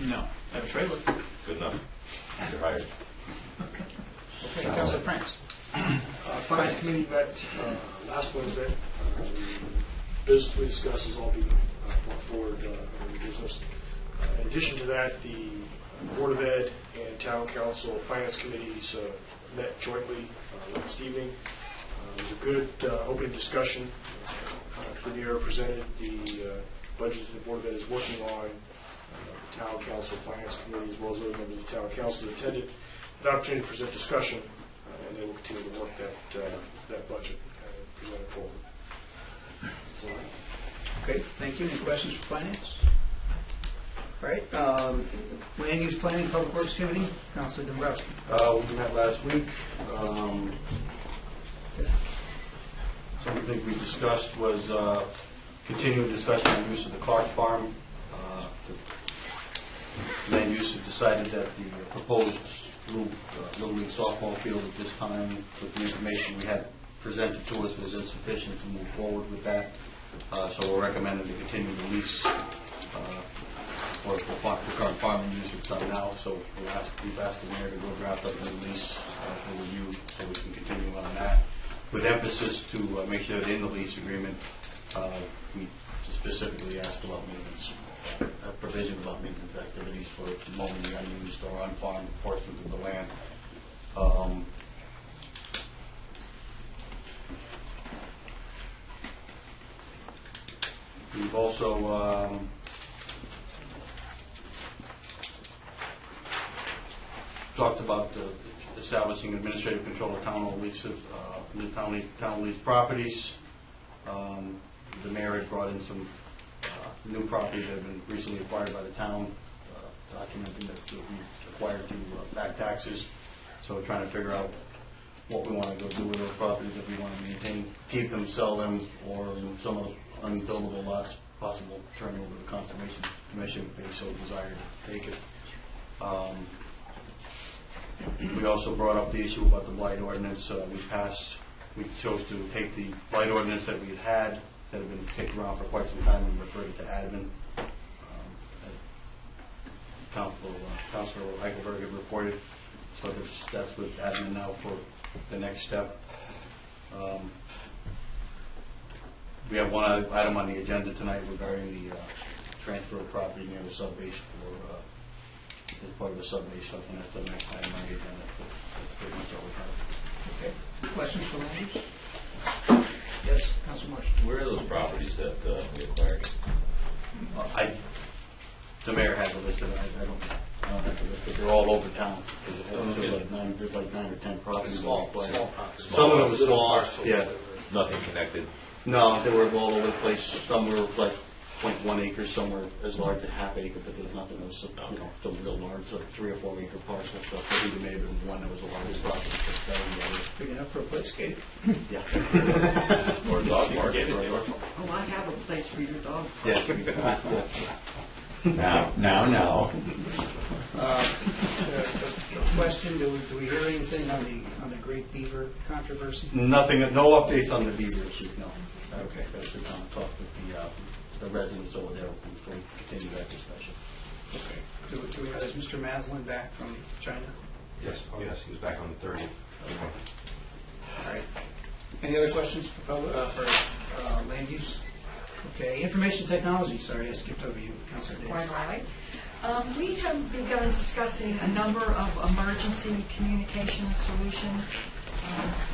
No, I have a trailer. Good enough. You're hired. Okay, Councilor France. Finance Committee met last Wednesday. Business we discussed is all being brought forward in the business. In addition to that, the Board of Ed and Town Council Finance Committees met jointly last evening. It was a good opening discussion. Premier presented the budget that the Board of Ed is working on. The Town Council Finance Committee, as well as other members of the Town Council, attended an opportunity to present discussion, and they will continue to work that budget and present it forward. That's all right. Okay, thank you. Any questions for finance? All right, Land Use Planning, Public Works Committee, Councilor Dombrowski. We met last week. Something we discussed was continuing discussion on use of the Clark Farm. The land use has decided that the proposed Little League softball field at this time, with the information we had presented to us, was insufficient to move forward with that. So we're recommending to continue the lease for the current farming use it's done now. So we've asked the mayor to go draft up a new lease for review so we can continue on that. With emphasis to make sure that in the lease agreement, we specifically asked about maintenance, a provision about maintenance activities for mowing the unused or unfarmed portions of the land. We've also talked about establishing administrative control of town-owned leases, town leased properties. The mayor has brought in some new properties that have been recently acquired by the town, documenting that we acquired through back taxes. So we're trying to figure out what we want to go do with those properties, if we want to maintain, keep them, sell them, or in some of the unbuildable lots, possible turn over to the Conservation Commission if they so desire to take it. We also brought up the issue about the blight ordinance. We chose to take the blight ordinance that we had that had been kicked around for quite some time and refer it to admin. Councilor Eichelberg had reported, so that's with admin now for the next step. We have one item on the agenda tonight regarding the transfer of property near the subbase as part of the subbase stuff, and that's the next item on the agenda. That's pretty much all we have. Okay. Questions for land use? Yes, Councilor Marsh. Where are those properties that we acquired? The mayor has a list of it. I don't have the list, but they're all over town. There's like 9 or 10 properties. Small properties. Some of them are small. Yeah. Nothing connected. No, they were all over the place. Some were like 0.1 acres, some were as large as half acre, but there was nothing that was, some real large, sort of 3 or 4 acre parcels. So I think there may have been one that was the largest property. Big enough for a play skate? Yeah. Or a dog park. Oh, I have a place for your dog. Yeah. Now. Question, do we hear anything on the Great Beaver controversy? Nothing, no updates on the beaver issue, no. Okay. That's to talk with the residents over there before we continue that discussion. Okay. Do we have Mr. Maslin back from China? Yes, he was back on the 30th. All right. Any other questions for land use? Okay, information technology, sorry, I skipped over you, Councilor Davis. Quite all right. We have begun discussing a number of emergency communication solutions.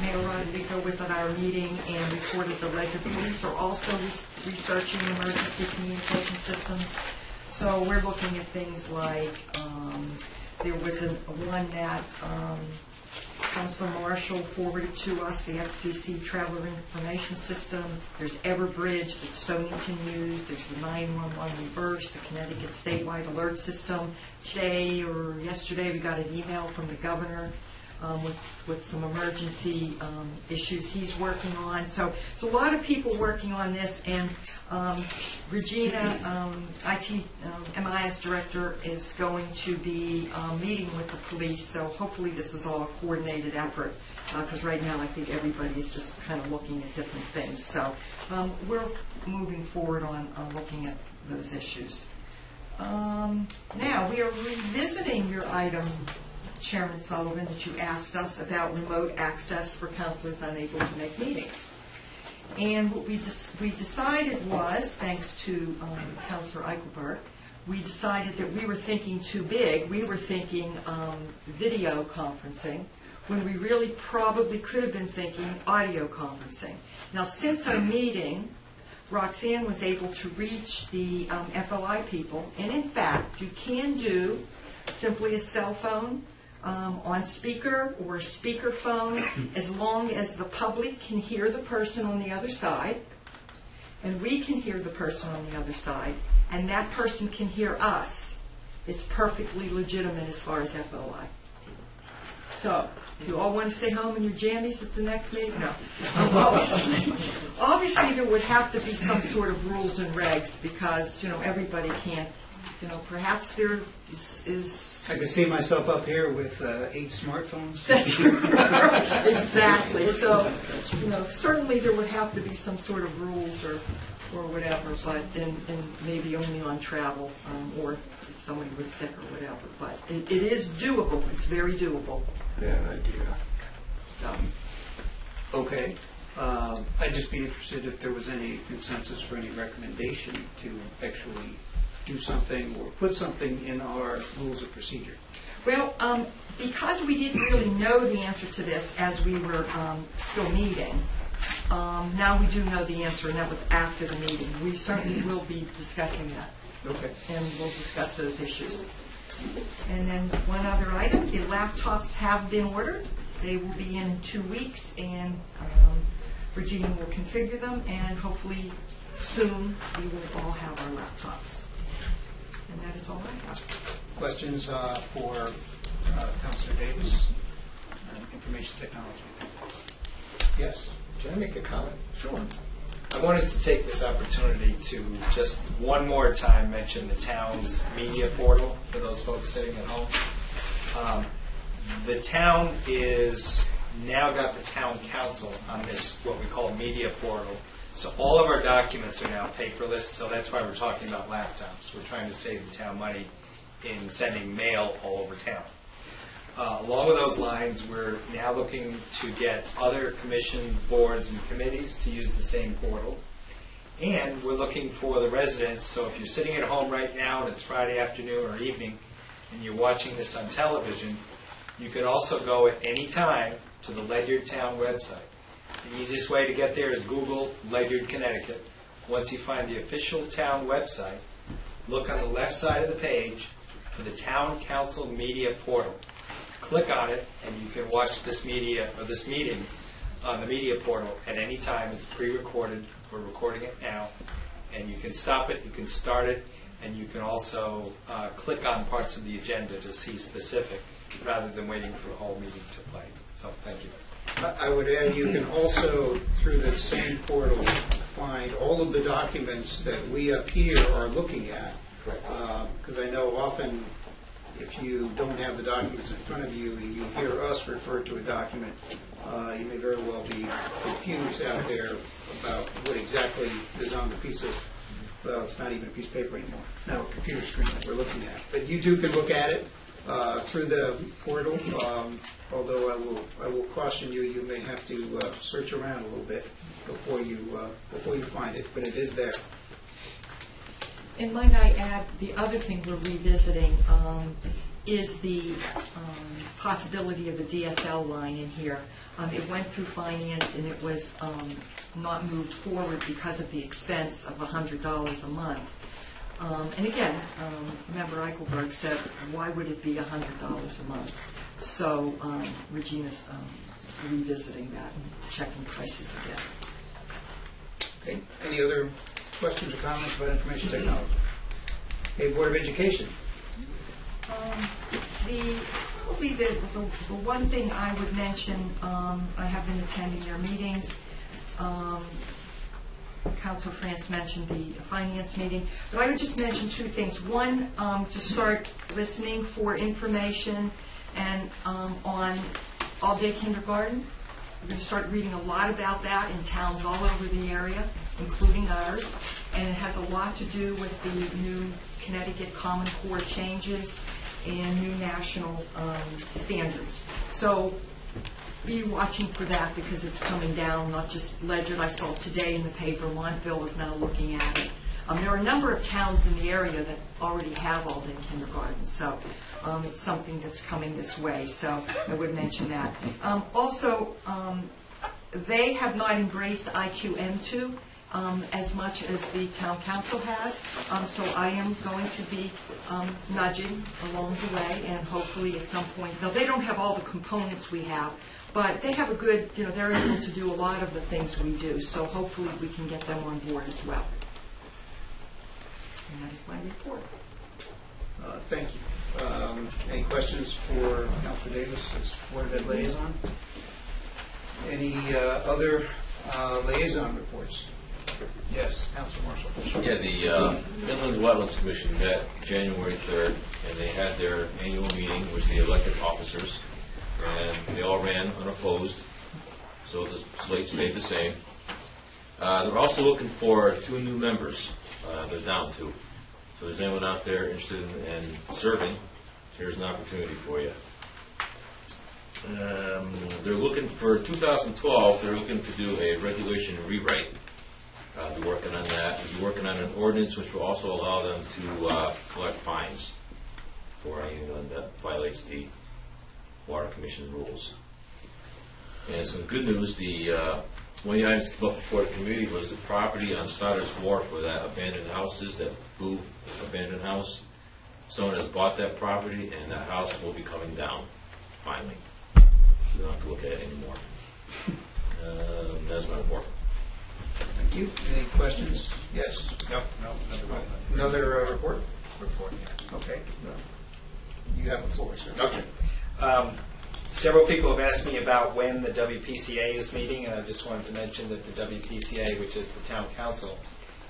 Mayor Rodolico was at our meeting and reported the Ledyard police are also researching emergency communication systems. So we're looking at things like, there was one that Councilor Marshall forwarded to us, the FCC Traveler Information System. There's Everbridge that Stonington used. There's the 911 Reverse, the Connecticut Statewide Alert System. Today or yesterday we got an email from the governor with some emergency issues he's working on. So a lot of people working on this, and Regina, IT MIS director, is going to be meeting with the police, so hopefully this is all a coordinated effort, because right now I think everybody is just kind of looking at different things. So we're moving forward on looking at those issues. Now, we are revisiting your item, Chairman Sullivan, that you asked us about remote access for counselors unable to make meetings. And what we decided was, thanks to Counselor Eichelberg, we decided that we were thinking too big. We were thinking video conferencing, when we really probably could have been thinking audio conferencing. Now, since our meeting, Roxanne was able to reach the FOI people, and in fact, you can do simply a cell phone on speaker or speaker phone, as long as the public can hear the person on the other side, and we can hear the person on the other side, and that person can hear us. It's perfectly legitimate as far as FOI. So, do you all want to stay home in your jammies at the next meeting? No. Obviously, there would have to be some sort of rules and regs, because, everybody can't, perhaps there is... I could see myself up here with 8 smartphones. That's right. Exactly. So, certainly there would have to be some sort of rules or whatever, but and maybe only on travel, or if somebody was sick or whatever. But it is doable. It's very doable. Bad idea. Okay. I'd just be interested if there was any consensus for any recommendation to actually do something or put something in our rules of procedure. Well, because we didn't really know the answer to this as we were still meeting, now we do know the answer, and that was after the meeting. We certainly will be discussing that. Okay. And we'll discuss those issues. And then one other item, the laptops have been ordered. They will be in 2 weeks, and Regina will configure them, and hopefully soon we will all have our laptops. And that is all I have. Questions for Councilor Davis on information technology? Yes. Can I make a comment? Sure. I wanted to take this opportunity to just one more time mention the town's media portal for those folks sitting at home. The town is now got the town council on this, what we call media portal. So all of our documents are now paperless, so that's why we're talking about laptops. We're trying to save the town money in sending mail all over town. Along with those lines, we're now looking to get other commissions, boards, and committees to use the same portal. And we're looking for the residents, so if you're sitting at home right now and it's Friday afternoon or evening and you're watching this on television, you could also go at any time to the Ledyard Town website. The easiest way to get there is Google Ledyard, Connecticut. Once you find the official town website, look on the left side of the page for the Town Council Media Portal. Click on it, and you can watch this media or this meeting on the media portal at any time. It's pre-recorded. We're recording it now, and you can stop it, you can start it, and you can also click on parts of the agenda to see specific, rather than waiting for the whole meeting to play. So, thank you. I would add, you can also, through that same portal, find all of the documents that we up here are looking at. Because I know often, if you don't have the documents in front of you and you hear us refer to a document, you may very well be confused out there about what exactly is on the piece of, well, it's not even a piece of paper anymore. It's now a computer screen that we're looking at. But you too can look at it through the portal, although I will caution you, you may have to search around a little bit before you find it, but it is there. And might I add, the other thing we're revisiting is the possibility of a DSL line in here. It went through finance and it was not moved forward because of the expense of $100 a month. And again, Member Eichelberg said, why would it be $100 a month? So Regina's revisiting that and checking prices again. Okay. Any other questions or comments about information technology? Okay, Board of Education. probably the one thing I would mention, I have been attending their meetings. Councilor France mentioned the finance meeting, but I would just mention two things. One, to start listening for information and on all-day kindergarten. We're going to start reading a lot about that in towns all over the area, including ours, and it has a lot to do with the new Connecticut Common Core changes and new national standards. So be watching for that because it's coming down, not just Ledyard. I saw today in the paper, Montville is now looking at it. There are a number of towns in the area that already have all-day kindergarten, so it's something that's coming this way, so I would mention that. Also, they have not embraced IQM2 as much as the town council has, so I am going to be nudging along the way, and hopefully at some point, though they don't have all the components we have, but they have a good, they're able to do a lot of the things we do, so hopefully we can get them on board as well. And that is my report. Thank you. Any questions for Councilor Davis as Board of Ed liaison? Any other liaison reports? Yes, Councilor Marshall. Yeah, the Inland Wetlands Commission met January 3rd, and they had their annual meeting, which they elected officers, and they all ran unopposed, so the slate stayed the same. They're also looking for 2 new members. They're down 2. So if there's anyone out there interested in serving, here's an opportunity for you. They're looking for 2012, they're looking to do a regulation rewrite. They're working on that. They're working on an ordinance which will also allow them to collect fines for anyone that violates the Water Commission rules. And some good news, one of the items that came up before the committee was the property on Stoddard's Wharf where that abandoned house is, that Boo abandoned house. Someone has bought that property and that house will be coming down, finally. So you don't have to look at it anymore. That's my report. Thank you. Any questions? Yes? No. Another report? Report, yeah. Okay. You have the floor, sir. Okay. Several people have asked me about when the WPCA is meeting, and I just wanted to mention that the WPCA, which is the town council,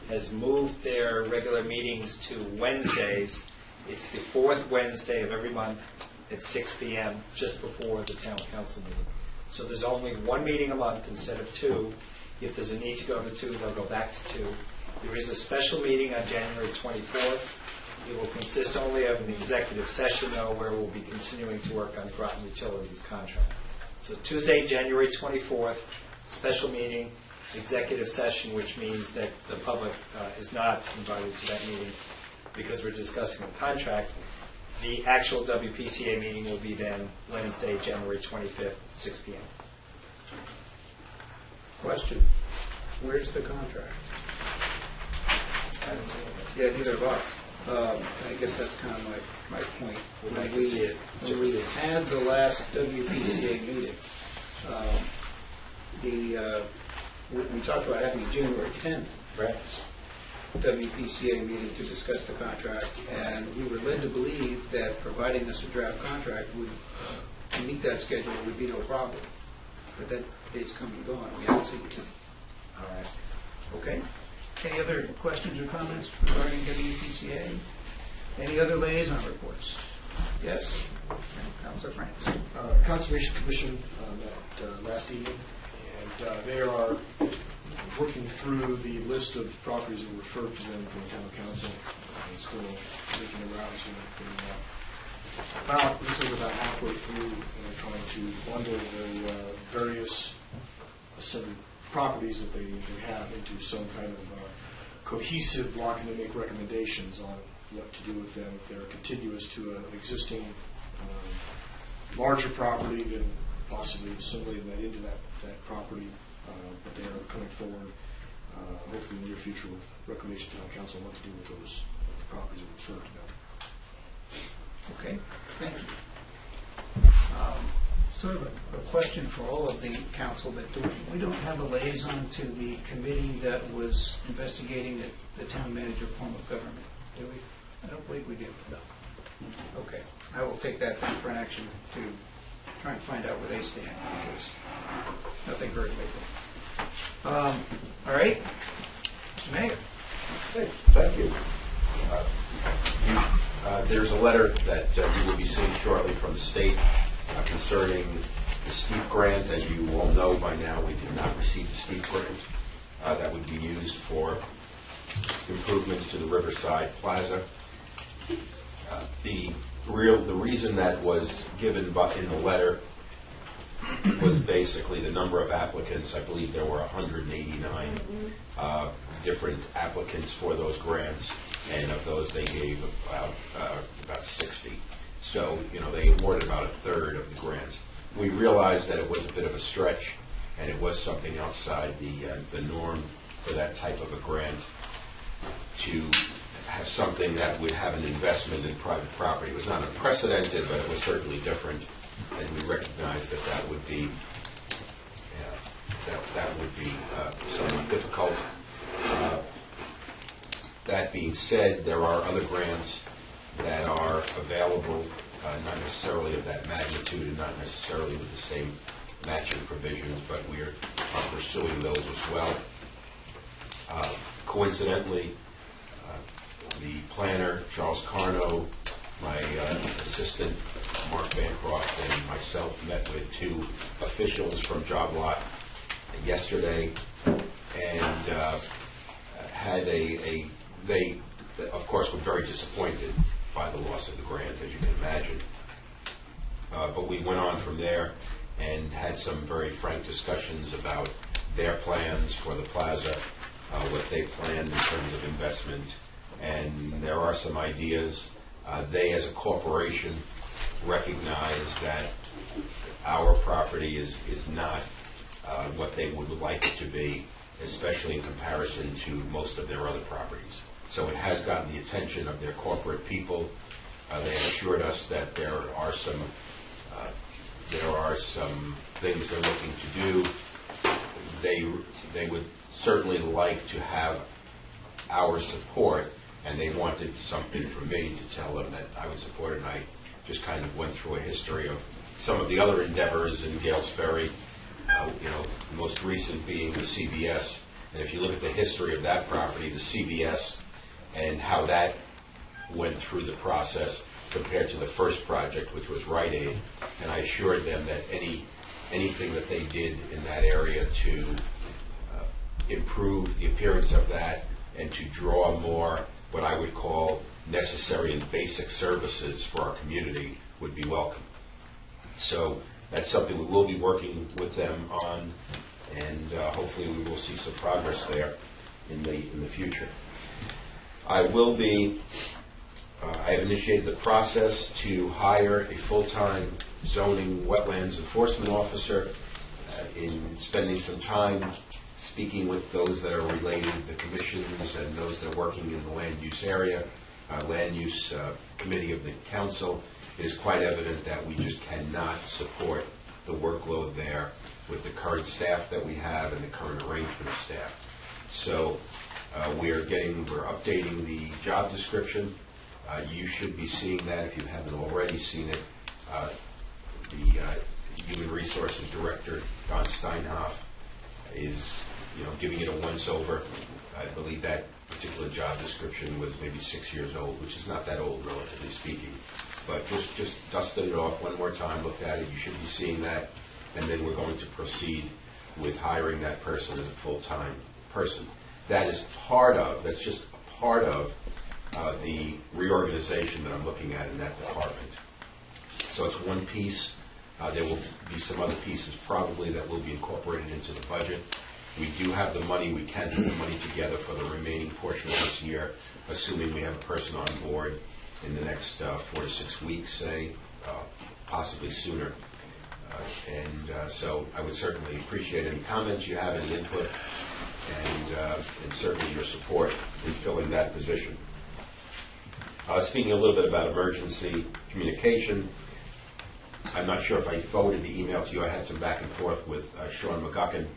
has moved their regular meetings to Wednesdays. It's the 4th Wednesday of every month at 6 p.m., just before the town council meeting. So there's only 1 meeting a month instead of 2. If there's a need to go to 2, they'll go back to 2. There is a special meeting on January 24th. It will consist only of an executive session, though, where we'll be continuing to work on the Groton Utilities contract. So Tuesday, January 24th, special meeting, executive session, which means that the public is not invited to that meeting because we're discussing the contract. The actual WPCA meeting will be then Wednesday, January 25th, 6 p.m. Question. Where's the contract? Yeah, neither have I. I guess that's kind of my point. We'd like to see it. When we had the last WPCA meeting, we talked about having a January 10th WPCA meeting to discuss the contract, and we were led to believe that providing us a draft contract would meet that schedule would be no problem. But that date's come and gone. We haven't seen it. All right. Okay. Any other questions or comments regarding WPCA? Any other liaison reports? Yes? Councilor France. Conservation Commission met last evening, and they are working through the list of properties that were referred to them from the town council, and still making the rounds and looks like about halfway through, and trying to bundle the various set of properties that they have into some kind of cohesive block, and they make recommendations on what to do with them. If they're contiguous to an existing larger property, then possibly assimilating that into that property. But they are coming forward, hopefully in the near future, with recommendations to the council on what to do with those properties that refer to them. Okay, thank you. Sort of a question for all of the council, but we don't have a liaison to the committee that was investigating the town manager form of government, do we? I don't believe we do. No. Okay, I will take that for an action to try and find out where they stand, because nothing heard lately. All right, Mr. Mayor. Thank you. There's a letter that you will be seeing shortly from the state concerning the STEEP grant. As you all know by now, we did not receive the STEEP grant. That would be used for improvements to the Riverside Plaza. The reason that was given in the letter was basically the number of applicants. I believe there were 189 different applicants for those grants, and of those they gave about 60. So, they awarded about a third of the grants. We realized that it was a bit of a stretch, and it was something outside the norm for that type of a grant to have something that would have an investment in private property. It was not unprecedented, but it was certainly different, and we recognized that would be somewhat difficult. That being said, there are other grants that are available, not necessarily of that magnitude and not necessarily with the same matching provisions, but we are pursuing those as well. Coincidentally, the planner, Charles Carno, my assistant, Mark Bancroft, and myself met with two officials from Job Lot yesterday, and had they, of course, were very disappointed by the loss of the grant, as you can imagine. But we went on from there and had some very frank discussions about their plans for the plaza, what they planned in terms of investment, and there are some ideas. They, as a corporation, recognize that our property is not what they would like it to be, especially in comparison to most of their other properties. So it has gotten the attention of their corporate people. They assured us that there are some things they're looking to do. They would certainly like to have our support, and they wanted something from me to tell them that I would support it. And I just kind of went through a history of some of the other endeavors in Gales Ferry, the most recent being the CBS. And if you look at the history of that property, the CBS, and how that went through the process compared to the first project, which was Rite Aid, and I assured them that anything that they did in that area to improve the appearance of that and to draw more what I would call necessary and basic services for our community would be welcome. So that's something we will be working with them on, and hopefully we will see some progress there in the future. I have initiated the process to hire a full-time zoning wetlands enforcement officer, in spending some time speaking with those that are related, the commissions and those that are working in the land use area, land use committee of the council. It is quite evident that we just cannot support the workload there with the current staff that we have and the current arrangement of staff. So we're updating the job description. You should be seeing that if you haven't already seen it. The Human Resources Director, Don Steinhoff, is giving it a once-over. I believe that particular job description was maybe 6 years old, which is not that old, relatively speaking. But just dusted it off one more time, looked at it. You should be seeing that, and then we're going to proceed with hiring that person as a full-time person. That is that's just a part of the reorganization that I'm looking at in that department. So it's one piece. There will be some other pieces probably that will be incorporated into the budget. We do have the money. We can put the money together for the remaining portion of this year, assuming we have a person on board in the next 4 to 6 weeks, say, possibly sooner. So I would certainly appreciate any comments you have, any input, and certainly your support in filling that position. Speaking a little bit about emergency communication, I'm not sure if I forwarded the email to you. I had some back and forth with Sean McGuckin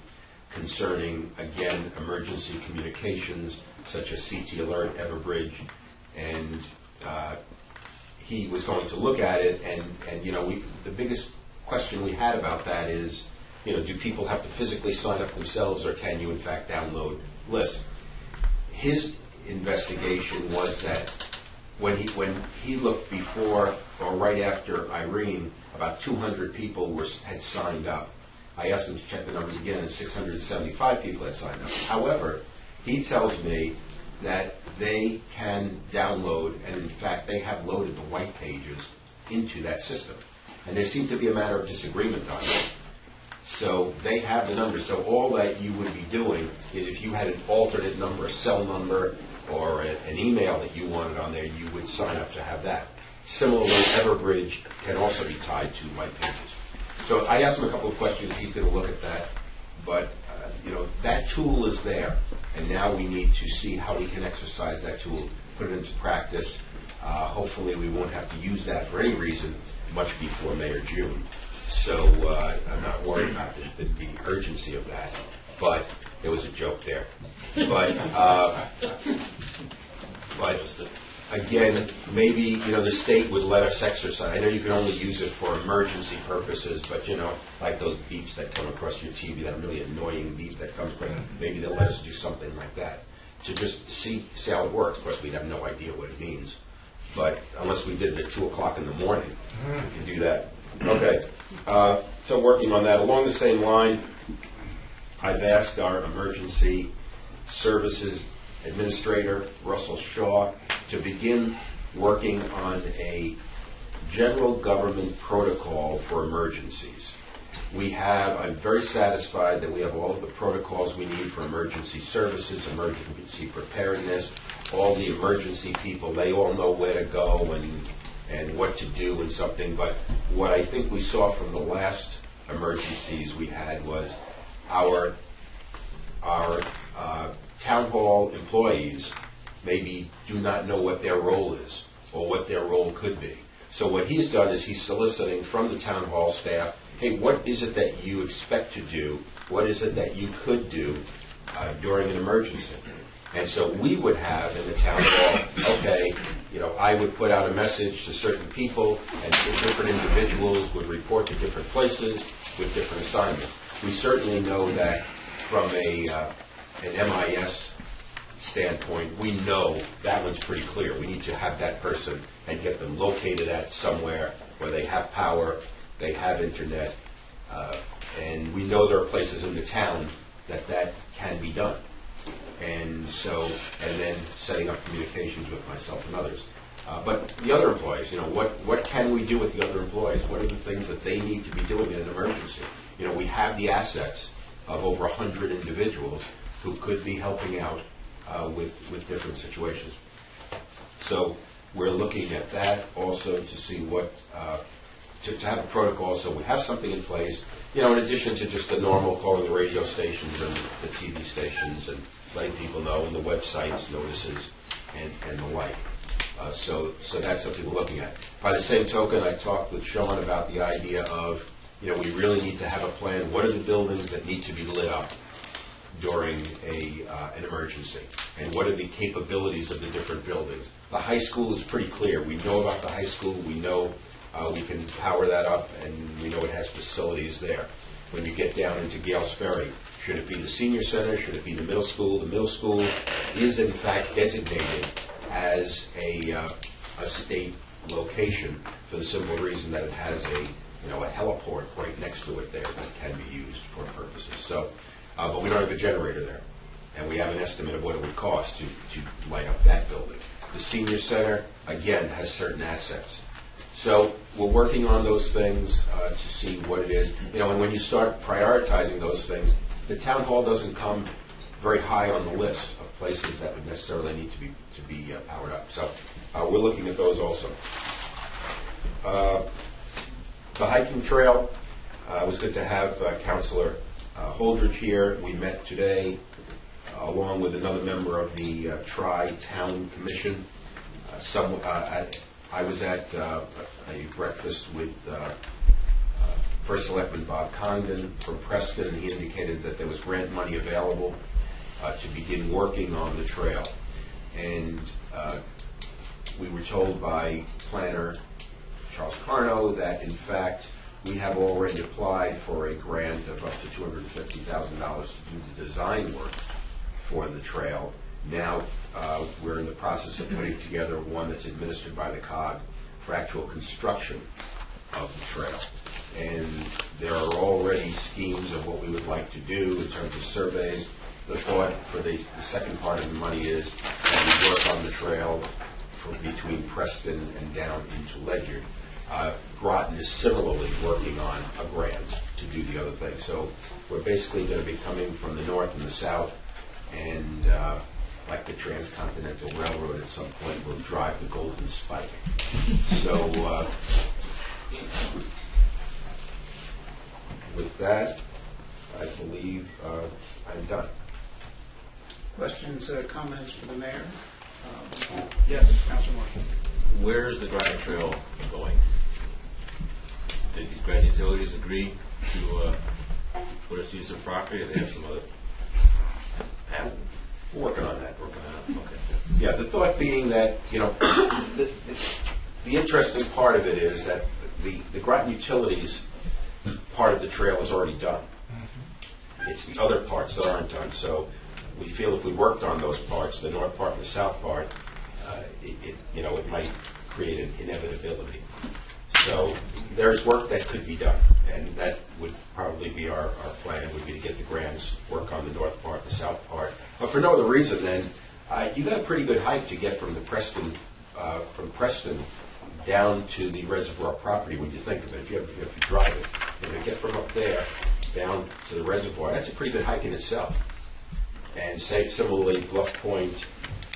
concerning, again, emergency communications such as CT Alert, Everbridge, and he was going to look at it, and the biggest question we had about that is, do people have to physically sign up themselves, or can you in fact download lists? His investigation was that when he looked before or right after Irene, about 200 people had signed up. I asked him to check the numbers again, and 675 people had signed up. However, he tells me that they can download, and in fact they have loaded the white pages into that system. And there seemed to be a matter of disagreement on it. So they have the numbers. So all that you would be doing is, if you had an alternate number, a cell number, or an email that you wanted on there, you would sign up to have that. Similarly, Everbridge can also be tied to white pages. So I asked him a couple of questions. He's going to look at that. But, that tool is there. And now we need to see how we can exercise that tool, put it into practice. Hopefully we won't have to use that for any reason much before May or June. So I'm not worried about the urgency of that. But there was a joke there. But again, maybe the state would let us exercise. I know you can only use it for emergency purposes, but like those beeps that come across your TV, that really annoying beep that comes across. Maybe they'll let us do something like that to just see how it works. Of course, we'd have no idea what it means, but unless we did it at 2:00 in the morning, we can do that. Okay, so working on that along the same line, I've asked our emergency services administrator, Russell Shaw, to begin working on a general government protocol for emergencies. I'm very satisfied that we have all of the protocols we need for emergency services, emergency preparedness, all the emergency people, they all know where to go and what to do and something. But what I think we saw from the last emergencies we had was our town hall employees maybe do not know what their role is or what their role could be. So what he's done is he's soliciting from the town hall staff, hey, what is it that you expect to do? What is it that you could do during an emergency? And so we would have in the town hall, okay, I would put out a message to certain people, and different individuals would report to different places with different assignments. We certainly know that from an MIS standpoint, we know that one's pretty clear. We need to have that person and get them located at somewhere where they have power, they have internet, and we know there are places in the town that can be done. And then setting up communications with myself and others. But the other employees, what can we do with the other employees? What are the things that they need to be doing in an emergency? We have the assets of over 100 individuals who could be helping out with different situations. So we're looking at that also to see what, to have a protocol so we have something in place, in addition to just the normal calling the radio stations and the TV stations and letting people know, and the websites, notices, and the like. So that's something we're looking at. By the same token, I talked with Sean about the idea of, we really need to have a plan. What are the buildings that need to be lit up during an emergency? And what are the capabilities of the different buildings? The high school is pretty clear. We know about the high school. We know we can power that up, and we know it has facilities there. When you get down into Gales Ferry, should it be the senior center? Should it be the middle school? The middle school is in fact designated as a state location for the simple reason that it has a heliport right next to it there that can be used for purposes. So, but we don't have a generator there, and we have an estimate of what it would cost to light up that building. The senior center again has certain assets. So we're working on those things to see what it is. And when you start prioritizing those things, the town hall doesn't come very high on the list of places that would necessarily need to be powered up. So we're looking at those also. The hiking trail, it was good to have Councilor Holdridge here. We met today along with another member of the Tri-Town Commission. I was at a breakfast with First Selectman Bob Congdon from Preston, and he indicated that there was grant money available to begin working on the trail. And we were told by planner Charles Carno that in fact we have already applied for a grant of up to $250,000 to do the design work for the trail. Now we're in the process of putting together one that's administered by the COG for actual construction of the trail. And there are already schemes of what we would like to do in terms of surveys. The thought for the second part of the money is that we work on the trail between Preston and down into Ledyard. Groton is similarly working on a grant to do the other thing. So we're basically going to be coming from the north and the south, and like the Transcontinental Railroad at some point will drive the Golden Spike. So with that, I believe I'm done. Questions, comments for the mayor? Yes, Councilor Marshall. Where is the Groton Trail going? Did the Groton Utilities agree to put us use of property, or they have some other path? Working on that. Okay. Yeah, the thought being that, the interesting part of it is that the Groton Utilities part of the trail is already done. It's the other parts that aren't done. So we feel if we worked on those parts, the north part and the south part, it might create an inevitability. So there's work that could be done, and that would probably be our plan, would be to get the grants, work on the north part, the south part. But for no other reason than you got a pretty good hike to get from Preston down to the reservoir property when you think of it. If you drive it, get from up there down to the reservoir, that's a pretty good hike in itself. And similarly, Bluff Point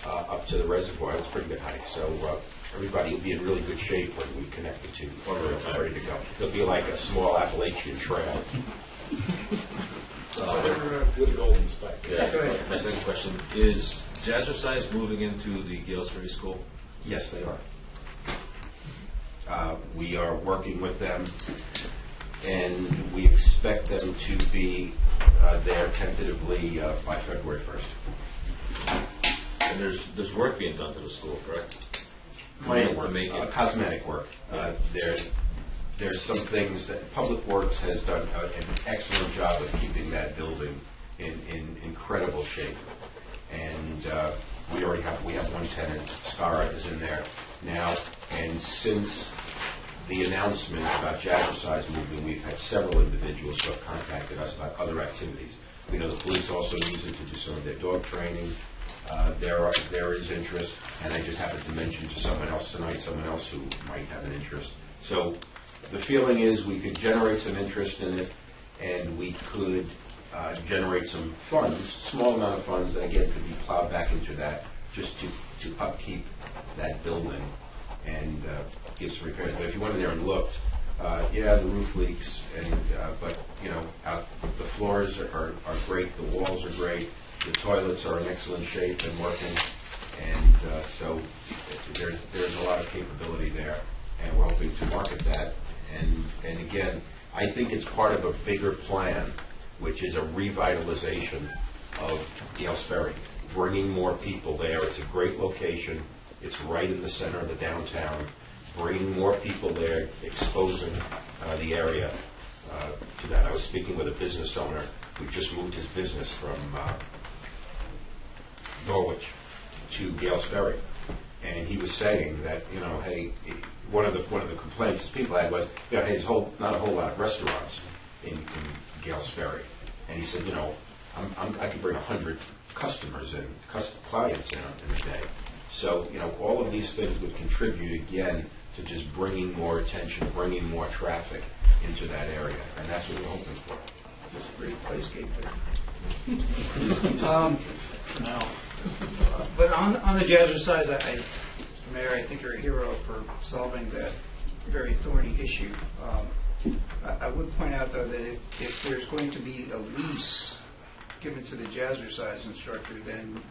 up to the reservoir, that's a pretty good hike. So everybody will be in really good shape when we connect the two. We're ready to go. It'll be like a small Appalachian trail. With a Golden Spike. Yeah. My second question is: Jazzercise moving into the Gales Ferry School? Yes, they are. We are working with them, and we expect them to be there tentatively by February 1st. And there's work being done to the school, correct? Minor work, to make it cosmetic work. There's some things that Public Works has done an excellent job of keeping that building in incredible shape. And we have one tenant, Scara, is in there now. And since the announcement about Jazzercise moving, we've had several individuals who have contacted us about other activities. We know the police also use it to do some of their dog training. There is interest, and I just happened to mention to someone else tonight, someone else who might have an interest. So the feeling is we could generate some interest in it, and we could generate some funds, small amount of funds, that again could be plowed back into that just to upkeep that building and give some repairs. But if you went in there and looked, the roof leaks, but the floors are great, the walls are great, the toilets are in excellent shape and working, and so there's a lot of capability there, and we're hoping to market that. And again, I think it's part of a bigger plan, which is a revitalization of Gales Ferry, bringing more people there. It's a great location. It's right in the center of the downtown. Bringing more people there, exposing the area to that. I was speaking with a business owner who just moved his business from Norwich to Gales Ferry, and he was saying that hey, one of the complaints people had was hey, there's not a whole lot of restaurants in Gales Ferry, and he said I could bring 100 customers in, clients in a day. So all of these things would contribute again to just bringing more attention, bringing more traffic into that area, and that's what we're hoping for. It's a great playscape there. No. But on the Jazzercise, Mr. Mayor, I think you're a hero for solving that very thorny issue. I would point out, though, that if there's going to be a lease given to the Jazzercise instructor, then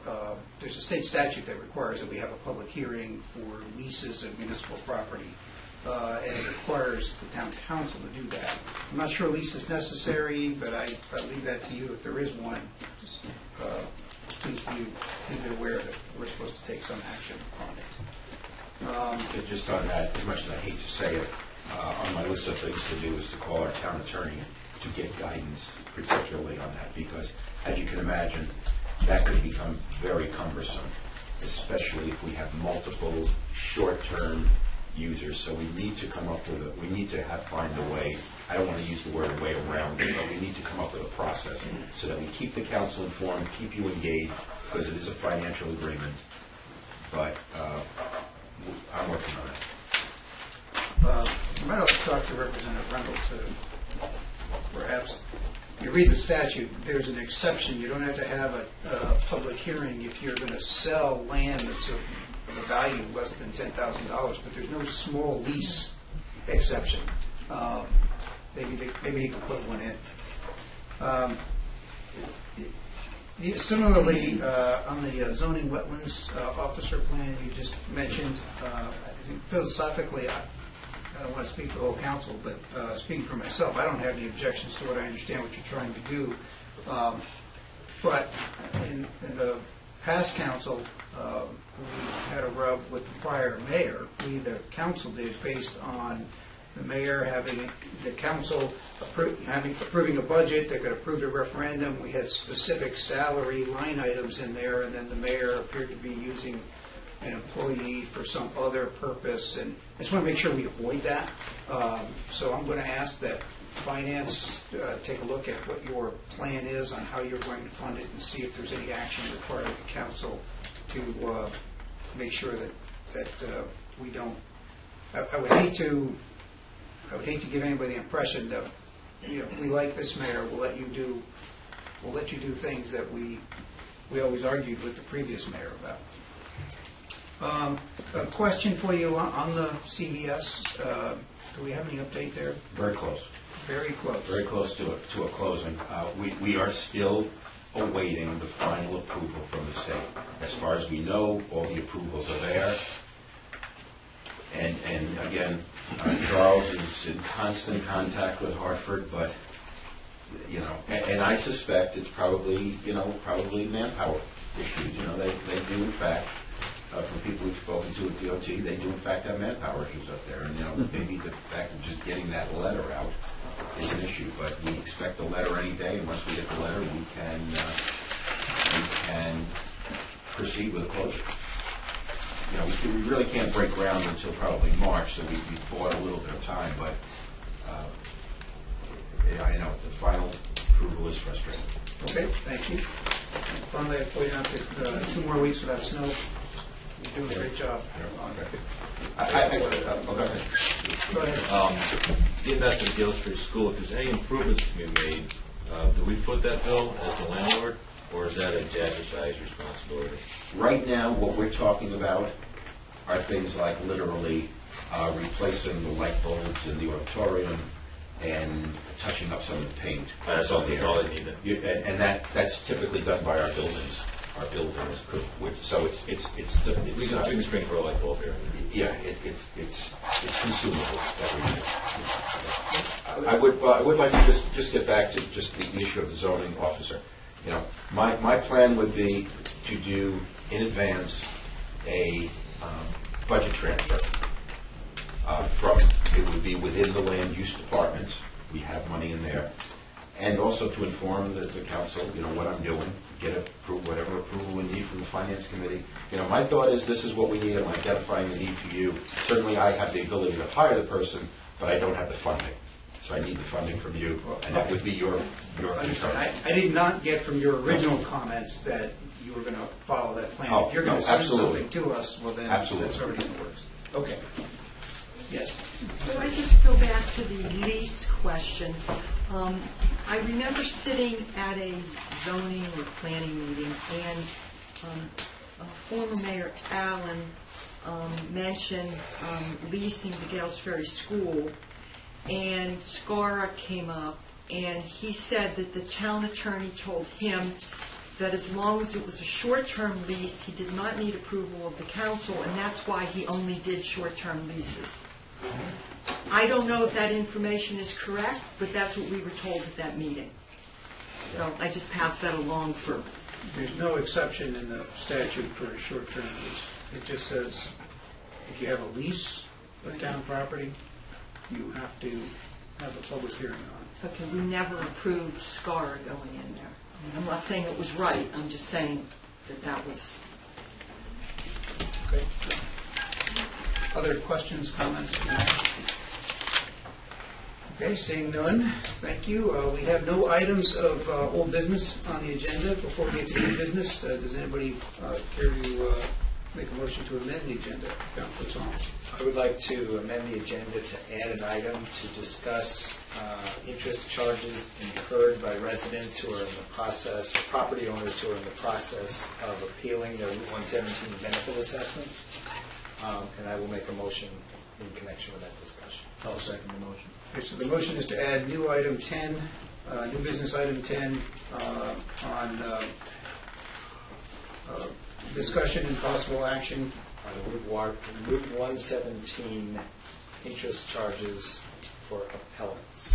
there's a state statute that requires that we have a public hearing for leases of municipal property, and it requires the town council to do that. I'm not sure a lease is necessary, but I leave that to you. If there is one, just please be aware that we're supposed to take some action on it. Just on that, as much as I hate to say it, on my list of things to do is to call our town attorney to get guidance, particularly on that, because as you can imagine, that could become very cumbersome, especially if we have multiple short-term users. So we need to come up with find a way. I don't want to use the word way around it, but we need to come up with a process so that we keep the council informed, keep you engaged, because it is a financial agreement. But I'm working on it. I might also talk to Representative Rendell to perhaps, you read the statute, there's an exception. You don't have to have a public hearing if you're going to sell land that's of a value less than $10,000, but there's no small lease exception. Maybe you can put one in. Similarly, on the zoning wetlands officer plan you just mentioned, I think philosophically, I don't want to speak for the whole council, but speaking for myself, I don't have any objections to it. I understand what you're trying to do. But in the past council, we had a rub with the prior mayor. We, the council, did based on the mayor having the council approving a budget that could approve a referendum. We had specific salary line items in there, and then the mayor appeared to be using an employee for some other purpose, and I just want to make sure we avoid that. So I'm going to ask that finance take a look at what your plan is on how you're going to fund it and see if there's any action required of the council to make sure that we don't. I would hate to give anybody the impression that we like this mayor, we'll let you do things that we always argued with the previous mayor about. A question for you on the CVS. Do we have any update there? Very close. Very close. Very close to a closing. We are still awaiting the final approval from the state. As far as we know, all the approvals are there. And again, Charles is in constant contact with Hartford, but and I suspect it's probably manpower issues. They do in fact. From people we've spoken to at DOT, they do in fact have manpower issues up there, and maybe the fact of just getting that letter out is an issue. But we expect the letter any day, and once we get the letter, we can proceed with the closure. We really can't break ground until probably March, so we bought a little bit of time. But I know the final approval is frustrating. Okay, thank you. Finally, I point out that 2 more weeks without snow. You're doing a great job. Go ahead. Getting back to the Galesburg School, if there's any improvements to be made, do we foot that bill as the landlord, or is that a jazzercise responsibility? Right now, what we're talking about are things like literally replacing the light bulbs in the auditorium and touching up some of the paint. That's all they need. And that's typically done by our buildings. So it's we can spring for a light bulb here. Yeah, it's consumable every year. I would like to just get back to just the issue of the zoning officer. My plan would be to do in advance a budget transfer it would be within the land use departments. We have money in there. And also to inform the council, what I'm doing, whatever approval we need from the finance committee. My thought is this is what we need. I'm identifying the need for you. Certainly I have the ability to hire the person, but I don't have the funding. So I need the funding from you, and that would be your concern. I did not get from your original comments that you were going to follow that plan. Oh, if you're going to send something to us, well then absolutely. That's already in the works. Okay. Yes. Could I just go back to the lease question? I remember sitting at a zoning or planning meeting, and former Mayor Allen mentioned leasing the Gales Ferry School, and Scara came up, and he said that the town attorney told him that as long as it was a short-term lease, he did not need approval of the council, and that's why he only did short-term leases. I don't know if that information is correct, but that's what we were told at that meeting. So I just passed that along for... There's no exception in the statute for a short-term lease. It just says if you have a lease of town property, you have to have a public hearing on Okay, we never approved SCAR going in there. I mean, I'm not saying it was right, I'm just saying that that was... it. Okay. Other questions, comments? Okay, seeing none, thank you. We have no items of old business on the agenda. Before we get to new business, does anybody care to make a motion to amend the agenda? Councilor Song. I would like to amend the agenda to add an item to discuss interest charges incurred by residents who are in the process, or property owners who are in the process of appealing their Route 117 benefit assessments. And I will make a motion in connection with that discussion. I'll second the motion. Okay, so the motion is to add new item 10, new business item 10 on discussion and possible action. On Route 117 interest charges for appellants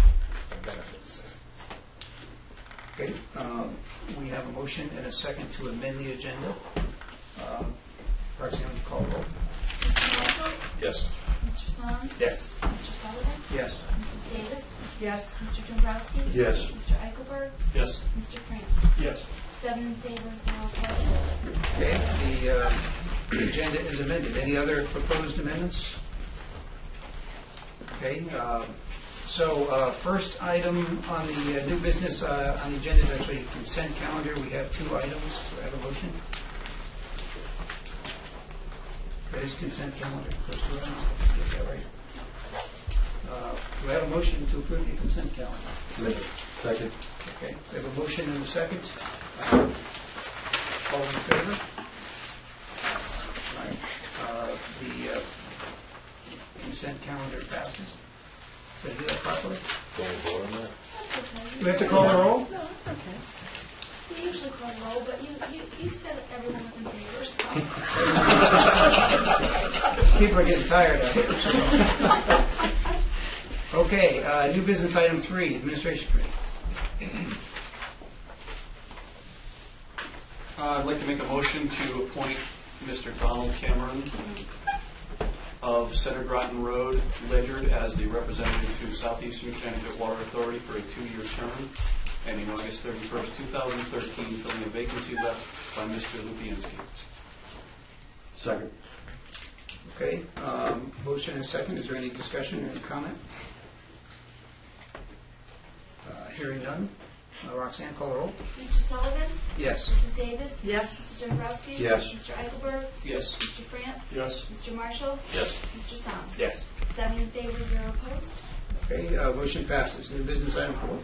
and benefit assessments. Okay, we have a motion and a second to amend the agenda. Roxanne, would you call the roll? Mr. Marshall? Yes. Mr. Song? Yes. Mr. Sullivan? Yes. Mrs. Davis? Yes. Mr. Dombrowski? Yes. Mr. Eichelberg? Yes. Mr. France? Yes. 7 in favor, 0 opposed. Okay, the agenda is amended. Any other proposed amendments? Okay, so first item on the new business on the agenda is actually a consent calendar. We have 2 items. Do I have a motion? That is consent calendar. First 2 items. Get that right. Do I have a motion to approve the consent calendar? Second. Okay, we have a motion and a second. All in favor? All right. The consent calendar passes. Did I do that properly? That's okay. Do we have to call the roll? No, it's okay. We usually call roll, but you said everyone was in favor, so. People are getting tired out here. Okay, new business item 3, Administration Committee. I'd like to make a motion to appoint Mr. Donald Cameron of Center Groton Road, Ledyard, as the representative to Southeastern Connecticut Water Authority for a 2-year term, ending August 31st, 2013, filling a vacancy left by Mr. Lupienski. Second. Okay, motion and second. Is there any discussion or any comment? Hearing none. Roxanne, call the roll. Mr. Sullivan? Yes. Mrs. Davis? Yes. Mr. Dombrowski? Yes. Mr. Eichelberg? Yes. Mr. France? Yes. Mr. Marshall? Yes. Mr. Soms? Yes. 7 in favor, 0 opposed. Okay, motion passes. New business item 4.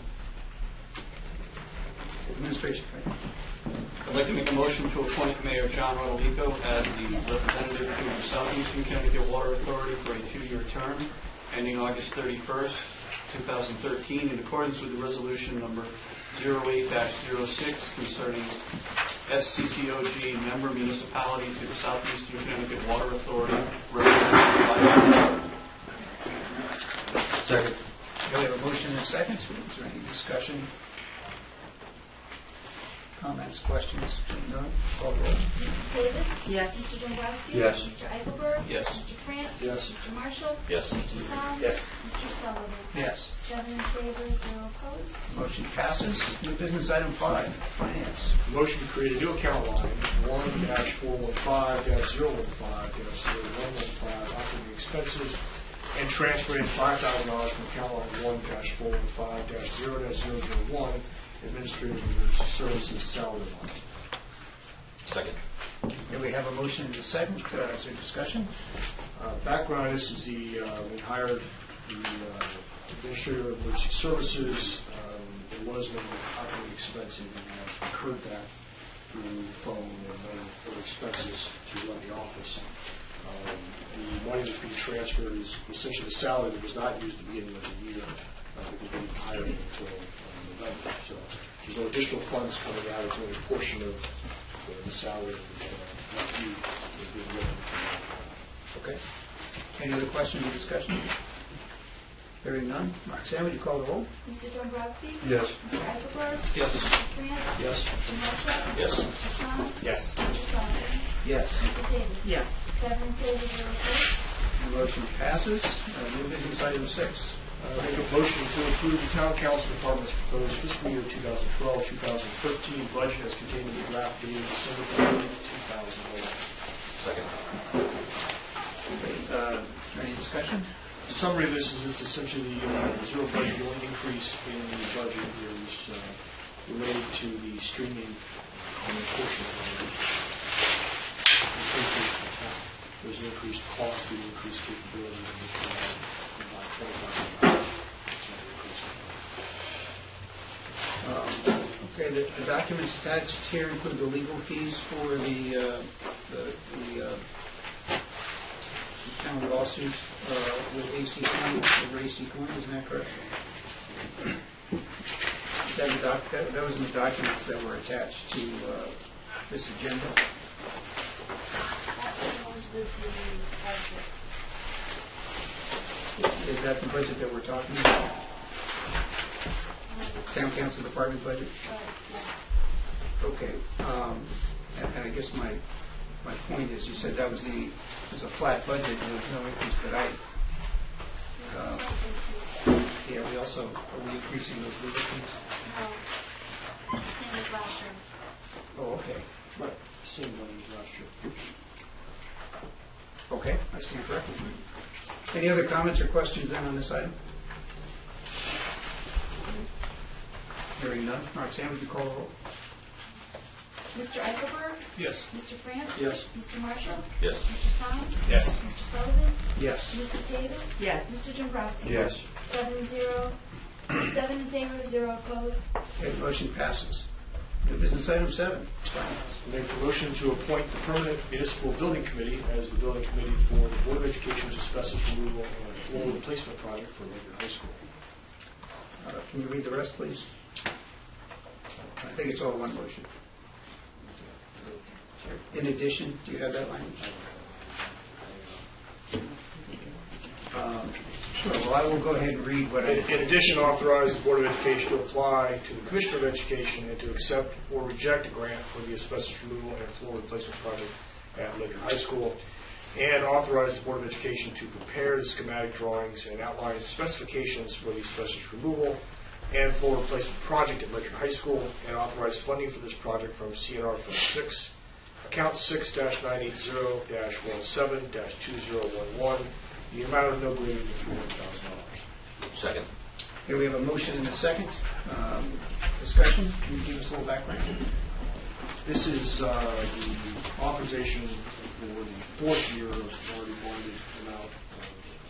Administration Committee. I'd like to make a motion to appoint Mayor John Rodolico as the representative to the Southeastern Connecticut Water Authority for a 2-year term, ending August 31st, 2013, in accordance with the resolution number 08-06 concerning SCCOG member municipality to the Southeastern Connecticut Water Authority, represented by... Second. Okay, we have a motion and a second. Is there any discussion? Comments, questions? None? Call the roll. Mrs. Davis? Yes. Mr. Dombrowski? Yes. Mr. Eichelberg? Yes. Mr. France? Yes. Mr. Marshall? Yes. Mr. Soms? Yes. Mr. Sullivan? Yes. 7 in favor, 0 opposed. Motion passes. New business item 5, Finance. Motion to create a new account line, 1-415-015-0115, operating expenses, and transferring $5,000 from account line 1-415-0-001, administrative emergency services salary line. Second. Okay, we have a motion and a second. Is there discussion? Background on this is we hired the administrator of emergency services. There was no operating expenses, and we actually incurred that through the phone and other expenses to run the office. The money that's being transferred is essentially the salary that was not used at the beginning of the year because we didn't hire it until November. So there's no additional funds coming out. It's only a portion of the salary that not used is being given. Okay. Any other questions or discussion? Hearing none. Roxanne, would you call the roll? Mr. Dombrowski? Yes. Mr. Eichelberg? Yes. Mr. France? Yes. Mr. Marshall? Yes. Mr. Soms? Yes. Mr. Sullivan? Yes. Mrs. Davis? Yes. 7 in favor, 0 opposed. The motion passes. New business item 6. Make a motion to approve the town council department's proposed fiscal year 2012-2013 budget as contained in the draft dated December 30, 2011. Second. Any discussion? The summary of this is it's essentially zero budget. The only increase in the budget is related to the streaming portion of it. There's an increased cost due to increased capability and about $25,000. Okay, the documents attached here include the legal fees for the town lawsuit with AC Coin, over AC Coin, isn't that correct? That was in the documents that were attached to this agenda. Is that the budget that we're talking about? Town council department budget? Okay. And I guess my point is, you said that was a flat budget, there was no increase, but yeah, are we increasing those legal fees? No, same as last year. Oh, okay. Right, same money as last year. Okay, I stand corrected. Any other comments or questions then on this item? Hearing none. Roxanne, would you call the roll? Mr. Eichelberg? Yes. Mr. France? Yes. Mr. Marshall? Yes. Mr. Soms? Yes. Mr. Sullivan? Yes. Mrs. Davis? Yes. Mr. Dombrowski? Yes. 7 in favor, 0 opposed. Okay, the motion passes. New business item 7. Make a motion to appoint the permanent municipal building committee as the building committee for the Board of Education's asbestos removal and floor replacement project for Ledyard High School. Can you read the rest, please? I think it's all one motion. In addition, do you have that language? Sure, well, I will go ahead and read what I... In addition, authorize the Board of Education to apply to the Commissioner of Education and to accept or reject a grant for the asbestos removal and floor replacement project at Ledyard High School, and authorize the Board of Education to prepare the schematic drawings and outline specifications for the asbestos removal and floor replacement project at Ledyard High School, and authorize funding for this project from CNR Fund 6, account 6-980-17-2011, the amount of no greater than $300,000. Second. Here we have a motion and a second. Discussion, can you give us a little background? This is the authorization for the fourth year of already bonded amount of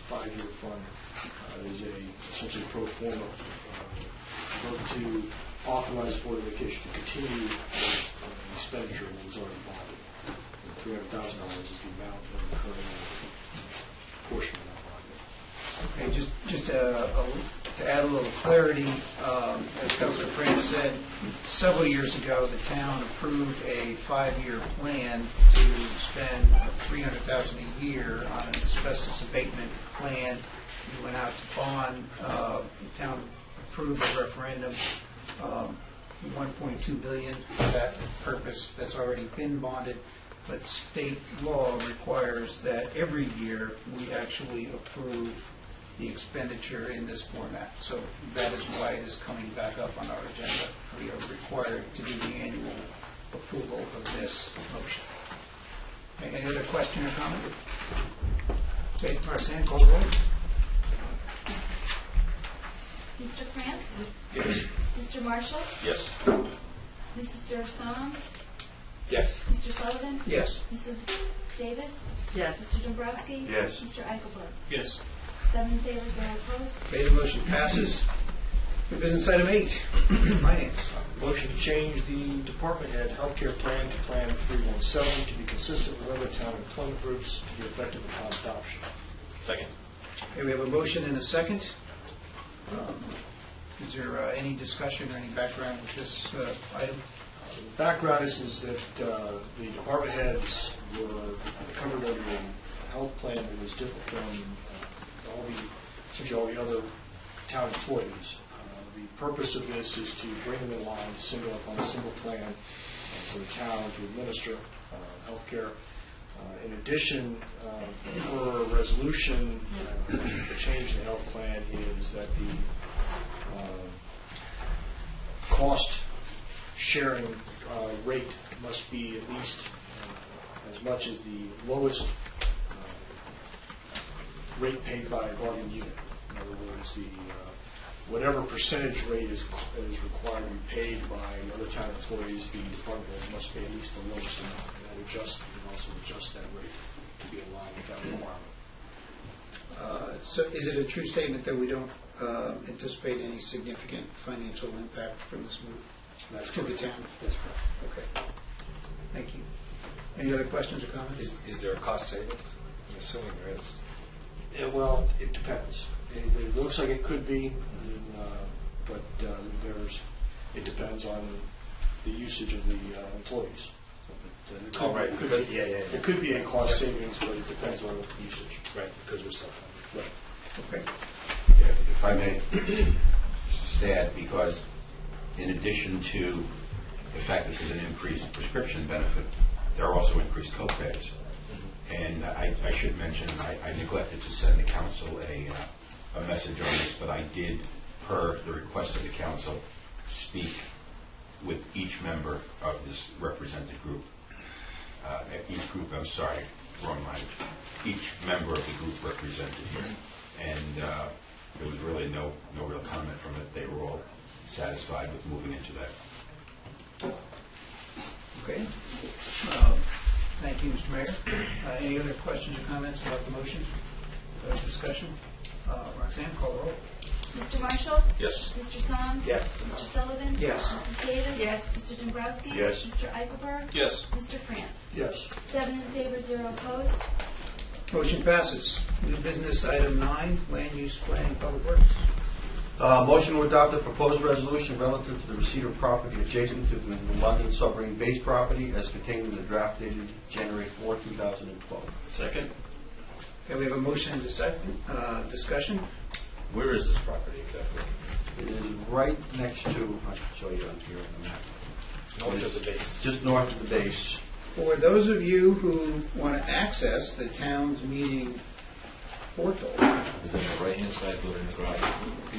the 5-year fund. It is essentially pro forma vote to authorize the Board of Education to continue the expenditure that was already bonded. $300,000 is the amount of the current portion of that project. Okay, just to add a little clarity, as Councilor France said, several years ago, the town approved a 5-year plan to spend $300,000 a year on an asbestos abatement plan. We went out to bond. The town approved the referendum, $1.2 billion for that purpose. That's already been bonded. But state law requires that every year we actually approve the expenditure in this format. So that is why it is coming back up on our agenda. We are required to do the annual approval of this motion. Any other question or comment? Okay, Roxanne, call the roll. Mr. France? Yes. Mr. Marshall? Yes. Mr. Soms? Yes. Mr. Sullivan? Yes. Mrs. Davis? Yes. Mr. Dombrowski? Yes. Mr. Eichelberg? Yes. 7 in favor, 0 opposed. Okay, the motion passes. New business item 8, finance. Motion to change the department head healthcare plan to Plan 317 to be consistent with other town employment groups to be effective upon adoption. Second. Okay, we have a motion and a second. Is there any discussion or any background with this item? The background is that the department heads were covered under a health plan that was different from essentially all the other town employees. The purpose of this is to bring them in line, on a single plan for the town to administer health care. In addition, for a resolution, the change in the health plan is that the cost sharing rate must be at least as much as the lowest rate paid by a bargaining unit. In other words, the whatever percentage rate is required to be paid by other town employees, the department head must pay at least the lowest amount. And that adjusts, you can also adjust that rate to be in line with that requirement. So is it a true statement that we don't anticipate any significant financial impact from this move to the town? That's correct. Okay. Thank you. Any other questions or comments? Is there a cost savings? I'm assuming there is. Yeah, well, it depends. It looks like it could be, but it depends on the usage of the employees. Right. It could be a cost savings, but it depends on the usage. Right, because we're self-funded. Right. Okay. If I may just add, because in addition to the fact that there's an increased prescription benefit, there are also increased co-pays. And I should mention, I neglected to send the council a message on this, but I did, per the request of the council, speak with each member of this represented group. Wrong line. Each member of the group represented here. And there was really no real comment from it. They were all satisfied with moving into that. Okay. Thank you, Mr. Mayor. Any other questions or comments about the motion? Discussion? Roxanne, call the roll. Mr. Marshall? Yes. Mr. Soms? Yes. Mr. Sullivan? Yes. Mrs. Davis? Yes. Mr. Dombrowski? Yes. Mr. Eichelberg? Yes. Mr. France? Yes. 7 in favor, 0 opposed. Motion passes. New business item 9, land use planning, public works. Motion to adopt the proposed resolution relative to the receipt of property adjacent to the London submarine base property as contained in the draft dated January 4, 2012. Second. Okay, we have a motion and a second. Discussion? Where is this property exactly? It is right next to, I can show you on here on the map. North of the base. Just north of the base. For those of you who want to access the town's meeting portal, Is it on the right-hand side, building the garage?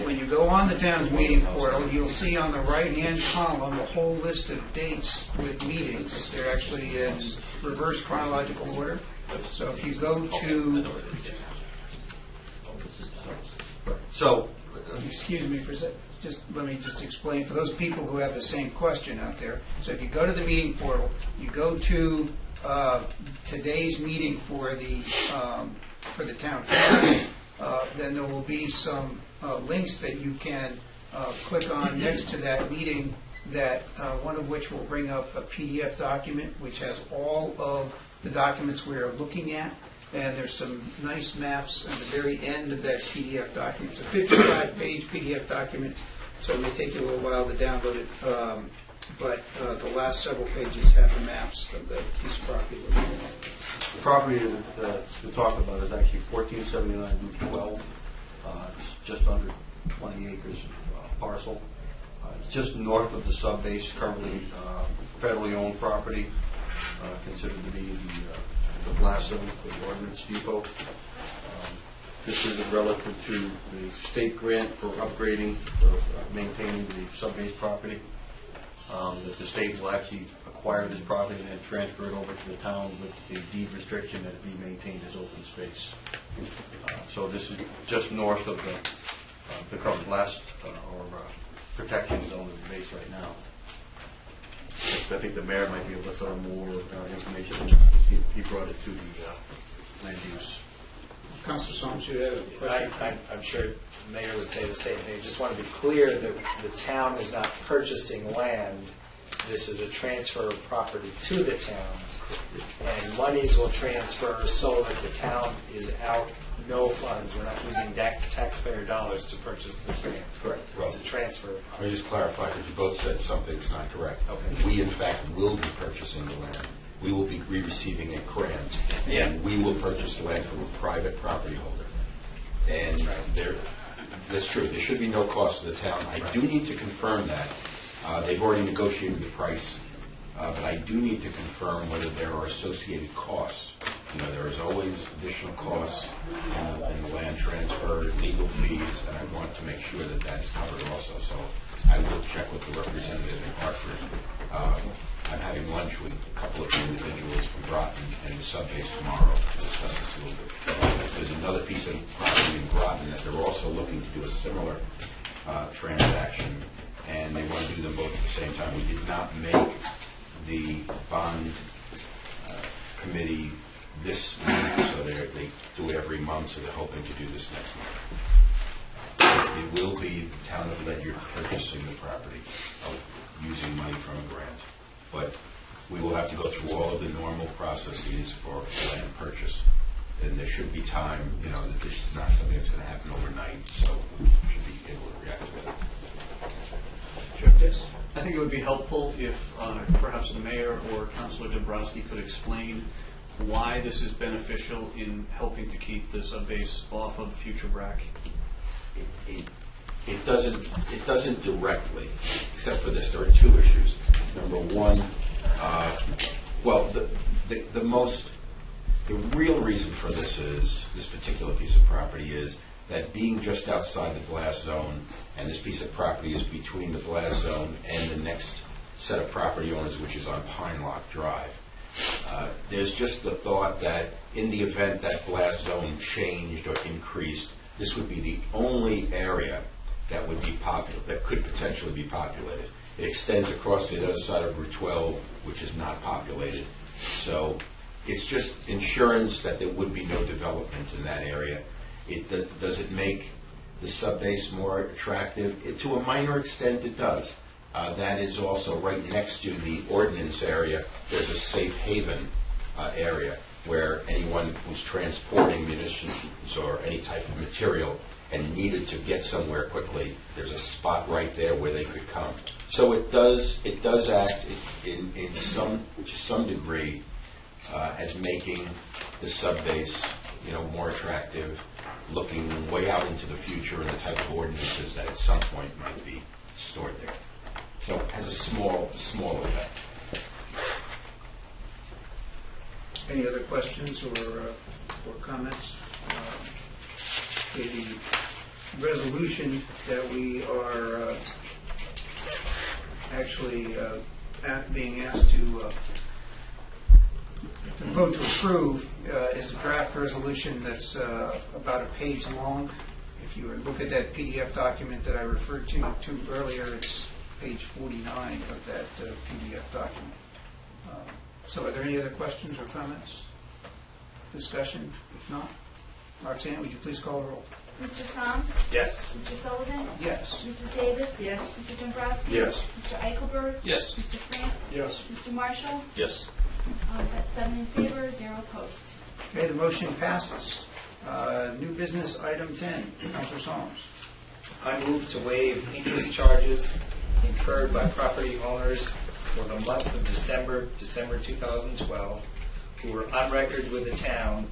when you go on the town's meeting portal, you'll see on the right-hand column a whole list of dates with meetings. They're actually in reverse chronological order. So if you go to, So, excuse me for a sec, let me explain for those people who have the same question out there. So if you go to the meeting portal, you go to today's meeting for the town council, then there will be some links that you can click on next to that meeting, that one of which will bring up a PDF document which has all of the documents we are looking at. And there's some nice maps at the very end of that PDF document. It's a 55-page PDF document, so it may take you a little while to download it. But the last several pages have the maps of the piece of property we're looking at. the property that we talk about is actually 1479 Route 12. It's just under 20 acres parcel. It's just north of the sub-base, currently federally owned property, considered to be the blast zone for the ordnance depot. This is relative to the state grant for upgrading, for maintaining the sub-base property. That the state will actually acquire this property and then transfer it over to the town with the deed restriction that it be maintained as open space. So this is just north of the current blast or protection zone of the base right now. I think the mayor might be able to throw more information. He brought it to the land use. Councilor Soms, you have a question? I'm sure the mayor would say the same thing. I just want to be clear that the town is not purchasing land. This is a transfer of property to the town. And monies will transfer so that the town is out no funds. We're not using taxpayer dollars to purchase this land. Correct. It's a transfer. Let me just clarify, because you both said something that's not correct. Okay. We, in fact, will be purchasing the land. We will be receiving a grant. Yeah. And we will purchase the land from a private property holder. And that's true. There should be no cost to the town. I do need to confirm that. They've already negotiated the price But I do need to confirm whether there are associated costs. You know, there is always additional costs in the land transfer, legal fees, and I want to make sure that that's covered also. So I will check with the representative in Hartford. I'm having lunch with a couple of individuals from Groton and the subbase tomorrow to discuss this a little bit. There's another piece of property in Groton that they're also looking to do a similar transaction, and they want to do them both at the same time. We did not make the bond committee this week, so they do it every month, so they're hoping to do this next month. It will be the town of Ledyard purchasing the property, using money from a grant. But we will have to go through all of the normal processes for land purchase. And there should be time, you know, that this is not something that's going to happen overnight, so we should be able to react to that. Yes? I think it would be helpful if perhaps the mayor or Councilor Dombrowski could explain why this is beneficial in helping to keep the subbase off of future BRAC. It doesn't directly, except for this. There are two issues. Number one, the real reason for this particular piece of property is that being just outside the blast zone, and this piece of property is between the blast zone and the next set of property owners, which is on Pine Lock Drive. There's just the thought that in the event that blast zone changed or increased, this would be the only area that would be popular, that could potentially be populated. It extends across to the other side of Route 12, which is not populated. So it's just insurance that there would be no development in that area. Does it make the subbase more attractive? To a minor extent, it does. That is also right next to the ordnance area. There's a safe haven area where anyone who's transporting munitions or any type of material and needed to get somewhere quickly, there's a spot right there where they could come. So it does act to some degree as making the subbase, you know, more attractive, looking way out into the future and the type of ordinances that at some point might be stored there. So it has a small effect. Any other questions or comments? The resolution that we are actually being asked to vote to approve is a draft resolution that's about a page long. If you look at that PDF document that I referred to earlier, it's page 49 of that PDF document. So are there any other questions or comments? Discussion? If not, Roxanne, would you please call the roll? Mr. Soms? Yes. Mr. Sullivan? Yes. Mrs. Davis? Yes. Mr. Dombrowski? Yes. Mr. Eichelberg? Yes. Mr. France? Yes. Mr. Marshall? Yes. That's 7 in favor, 0 opposed. Okay, the motion passes. New business item 10, Councilor Solms. I move to waive interest charges incurred by property owners for the month of December 2012, who were on record with the town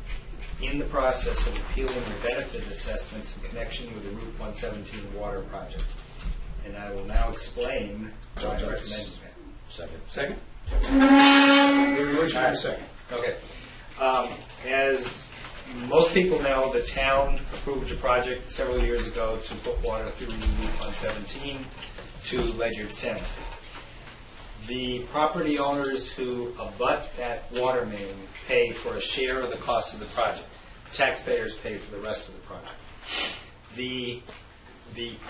in the process of appealing their benefit assessments in connection with the Route 117 water project. And I will now explain why I recommend that. Second? Second. Okay. As most people know, the town approved a project several years ago to put water through Route 117 to Ledyard Center. The property owners who abut that water main pay for a share of the cost of the project. Taxpayers pay for the rest of the project. The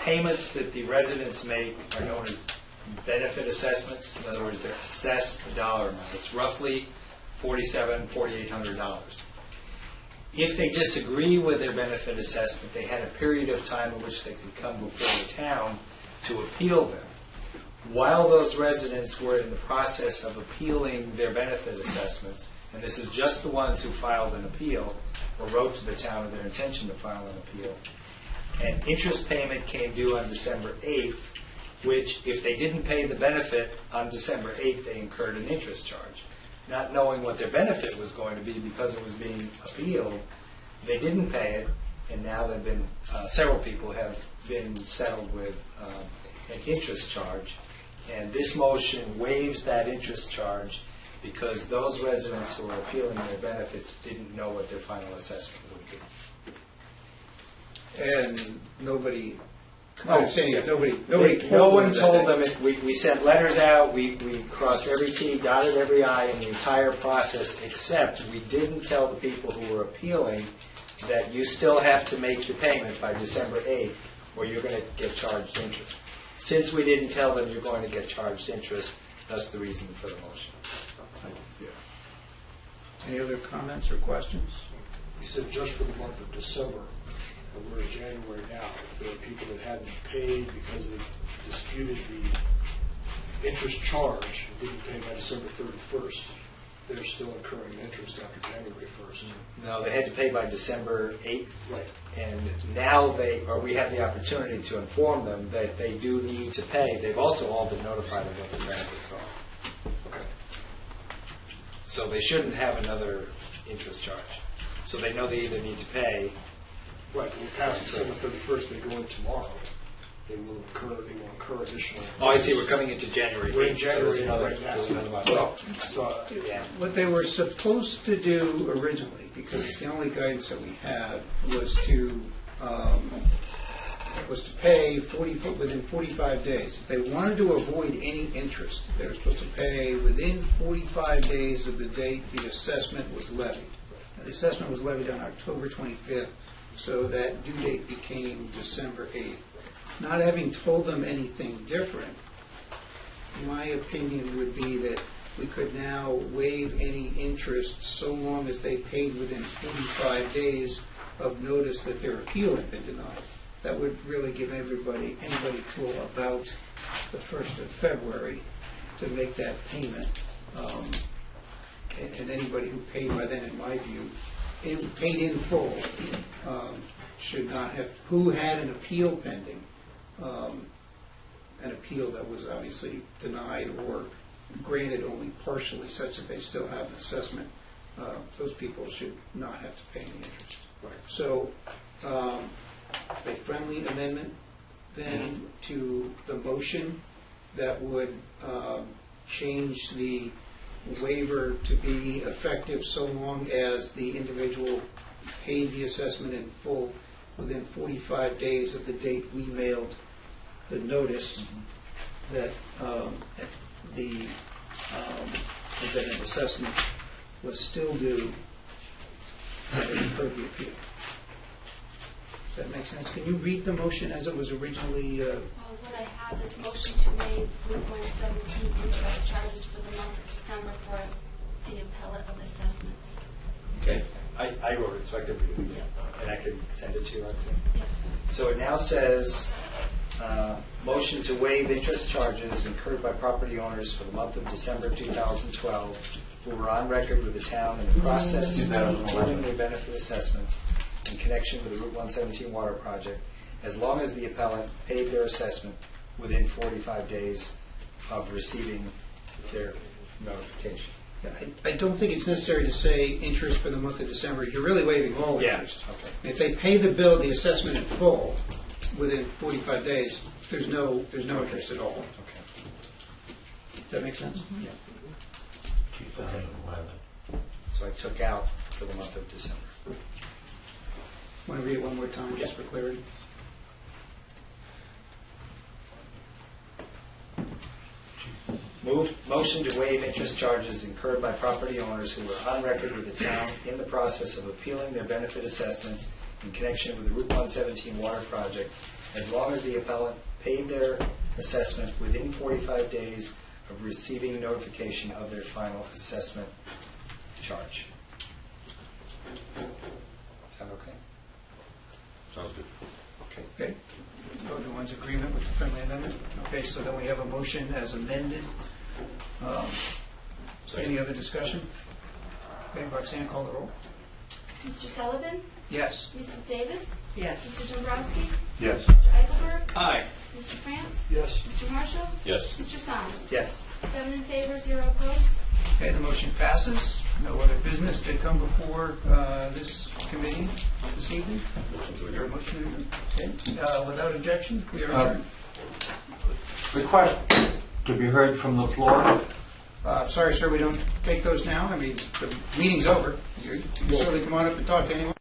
payments that the residents make are known as benefit assessments. In other words, they're assessed a dollar amount. It's roughly $4,800. If they disagree with their benefit assessment, they had a period of time in which they could come before the town to appeal them. While those residents were in the process of appealing their benefit assessments, and this is just the ones who filed an appeal or wrote to the town of their intention to file an appeal, an interest payment came due on December 8th, which, if they didn't pay the benefit on December 8th, they incurred an interest charge. Not knowing what their benefit was going to be because it was being appealed, they didn't pay it, and now they've been, several people have been settled with an interest charge. And this motion waives that interest charge because those residents who are appealing their benefits didn't know what their final assessment would be. And nobody, No, I'm saying yeah. nobody told No one them told that. them. We sent letters out, we crossed every T, dotted every I in the entire process, except we didn't tell the people who were appealing that you still have to make your payment by December 8th, or you're going to get charged interest. Since we didn't tell them you're going to get charged interest, that's the reason for the motion. Any other comments or questions? You said just for the month of December, and we're in January now. If there are people that hadn't paid because they disputed the interest charge and didn't pay by December 31st, they're still incurring interest after January 1st. No, they had to pay by December 8th. Right. And now we have the opportunity to inform them that they do need to pay. They've also all been notified of what the benefits are. Okay. So they shouldn't have another interest charge. So they know they either need to pay. Right, when we pass December 31st, they go in tomorrow. They will incur additional. Oh, I see, we're coming into January 8th. We're in January so there's right now. there's another month. Well, Yeah. What they were supposed to do originally, because the only guidance that we had was to pay within 45 days. If they wanted to avoid any interest, they were supposed to pay within 45 days of the date the assessment was levied. Now, the assessment was levied on October 25th, so that due date became December 8th. Not having told them anything different, my opinion would be that we could now waive any interest so long as they paid within 45 days of notice that their appeal had been denied. That would really give anybody till about the 1st of February to make that payment. And anybody who paid by then, in my view, paid in full, should not have, who had an appeal pending, an appeal that was obviously denied or granted only partially, such that they still have an assessment, those people should not have to pay any interest. Right. So, a friendly amendment then to the motion that would change the waiver to be effective so long as the individual paid the assessment in full within 45 days of the date we mailed the notice that that an assessment was still due having heard the appeal. Does that make sense? Can you read the motion as it was originally? What I have is motion to waive Route 117 interest charges for the month of December for the appellate of assessments. Okay. I wrote it, so I could read it. And I could send it to you, Roxanne. So it now says, motion to waive interest charges incurred by property owners for the month of December 2012 who were on record with the town in the process of including their benefit assessments in connection with the Route 117 water project, as long as the appellant paid their assessment within 45 days of receiving their notification. I don't think it's necessary to say interest for the month of December. You're really waiving all interest. Okay. If they pay the bill, the assessment in full within 45 days, there's no interest at all. Okay. Does that make sense? Yeah. So I took out for the month of December. Want to read it one more time, just for clarity? Motion to waive interest charges incurred by property owners who were on record with the town in the process of appealing their benefit assessments in connection with the Route 117 water project, as long as the appellant paid their assessment within 45 days of receiving notification of their final assessment charge. Sound okay? Sounds good. Okay. Everyone's agreement with the friendly amendment? Okay, so then we have a motion as amended. Any other discussion? Okay, Roxanne, call the roll. Mr. Sullivan? Yes. Mrs. Davis? Yes. Mr. Dombrowski? Yes. Mr. Eichelberg? Aye. Mr. France? Yes. Mr. Marshall? Yes. Mr. Sines? Yes. 7 in favor, 0 opposed. Okay, the motion passes. No other business to come before this committee this evening? Okay, without objection, we are adjourned. Request, to be heard from the floor? Sorry, sir, we don't take those now. I mean, the meeting's over. You certainly come on up and talk to anyone.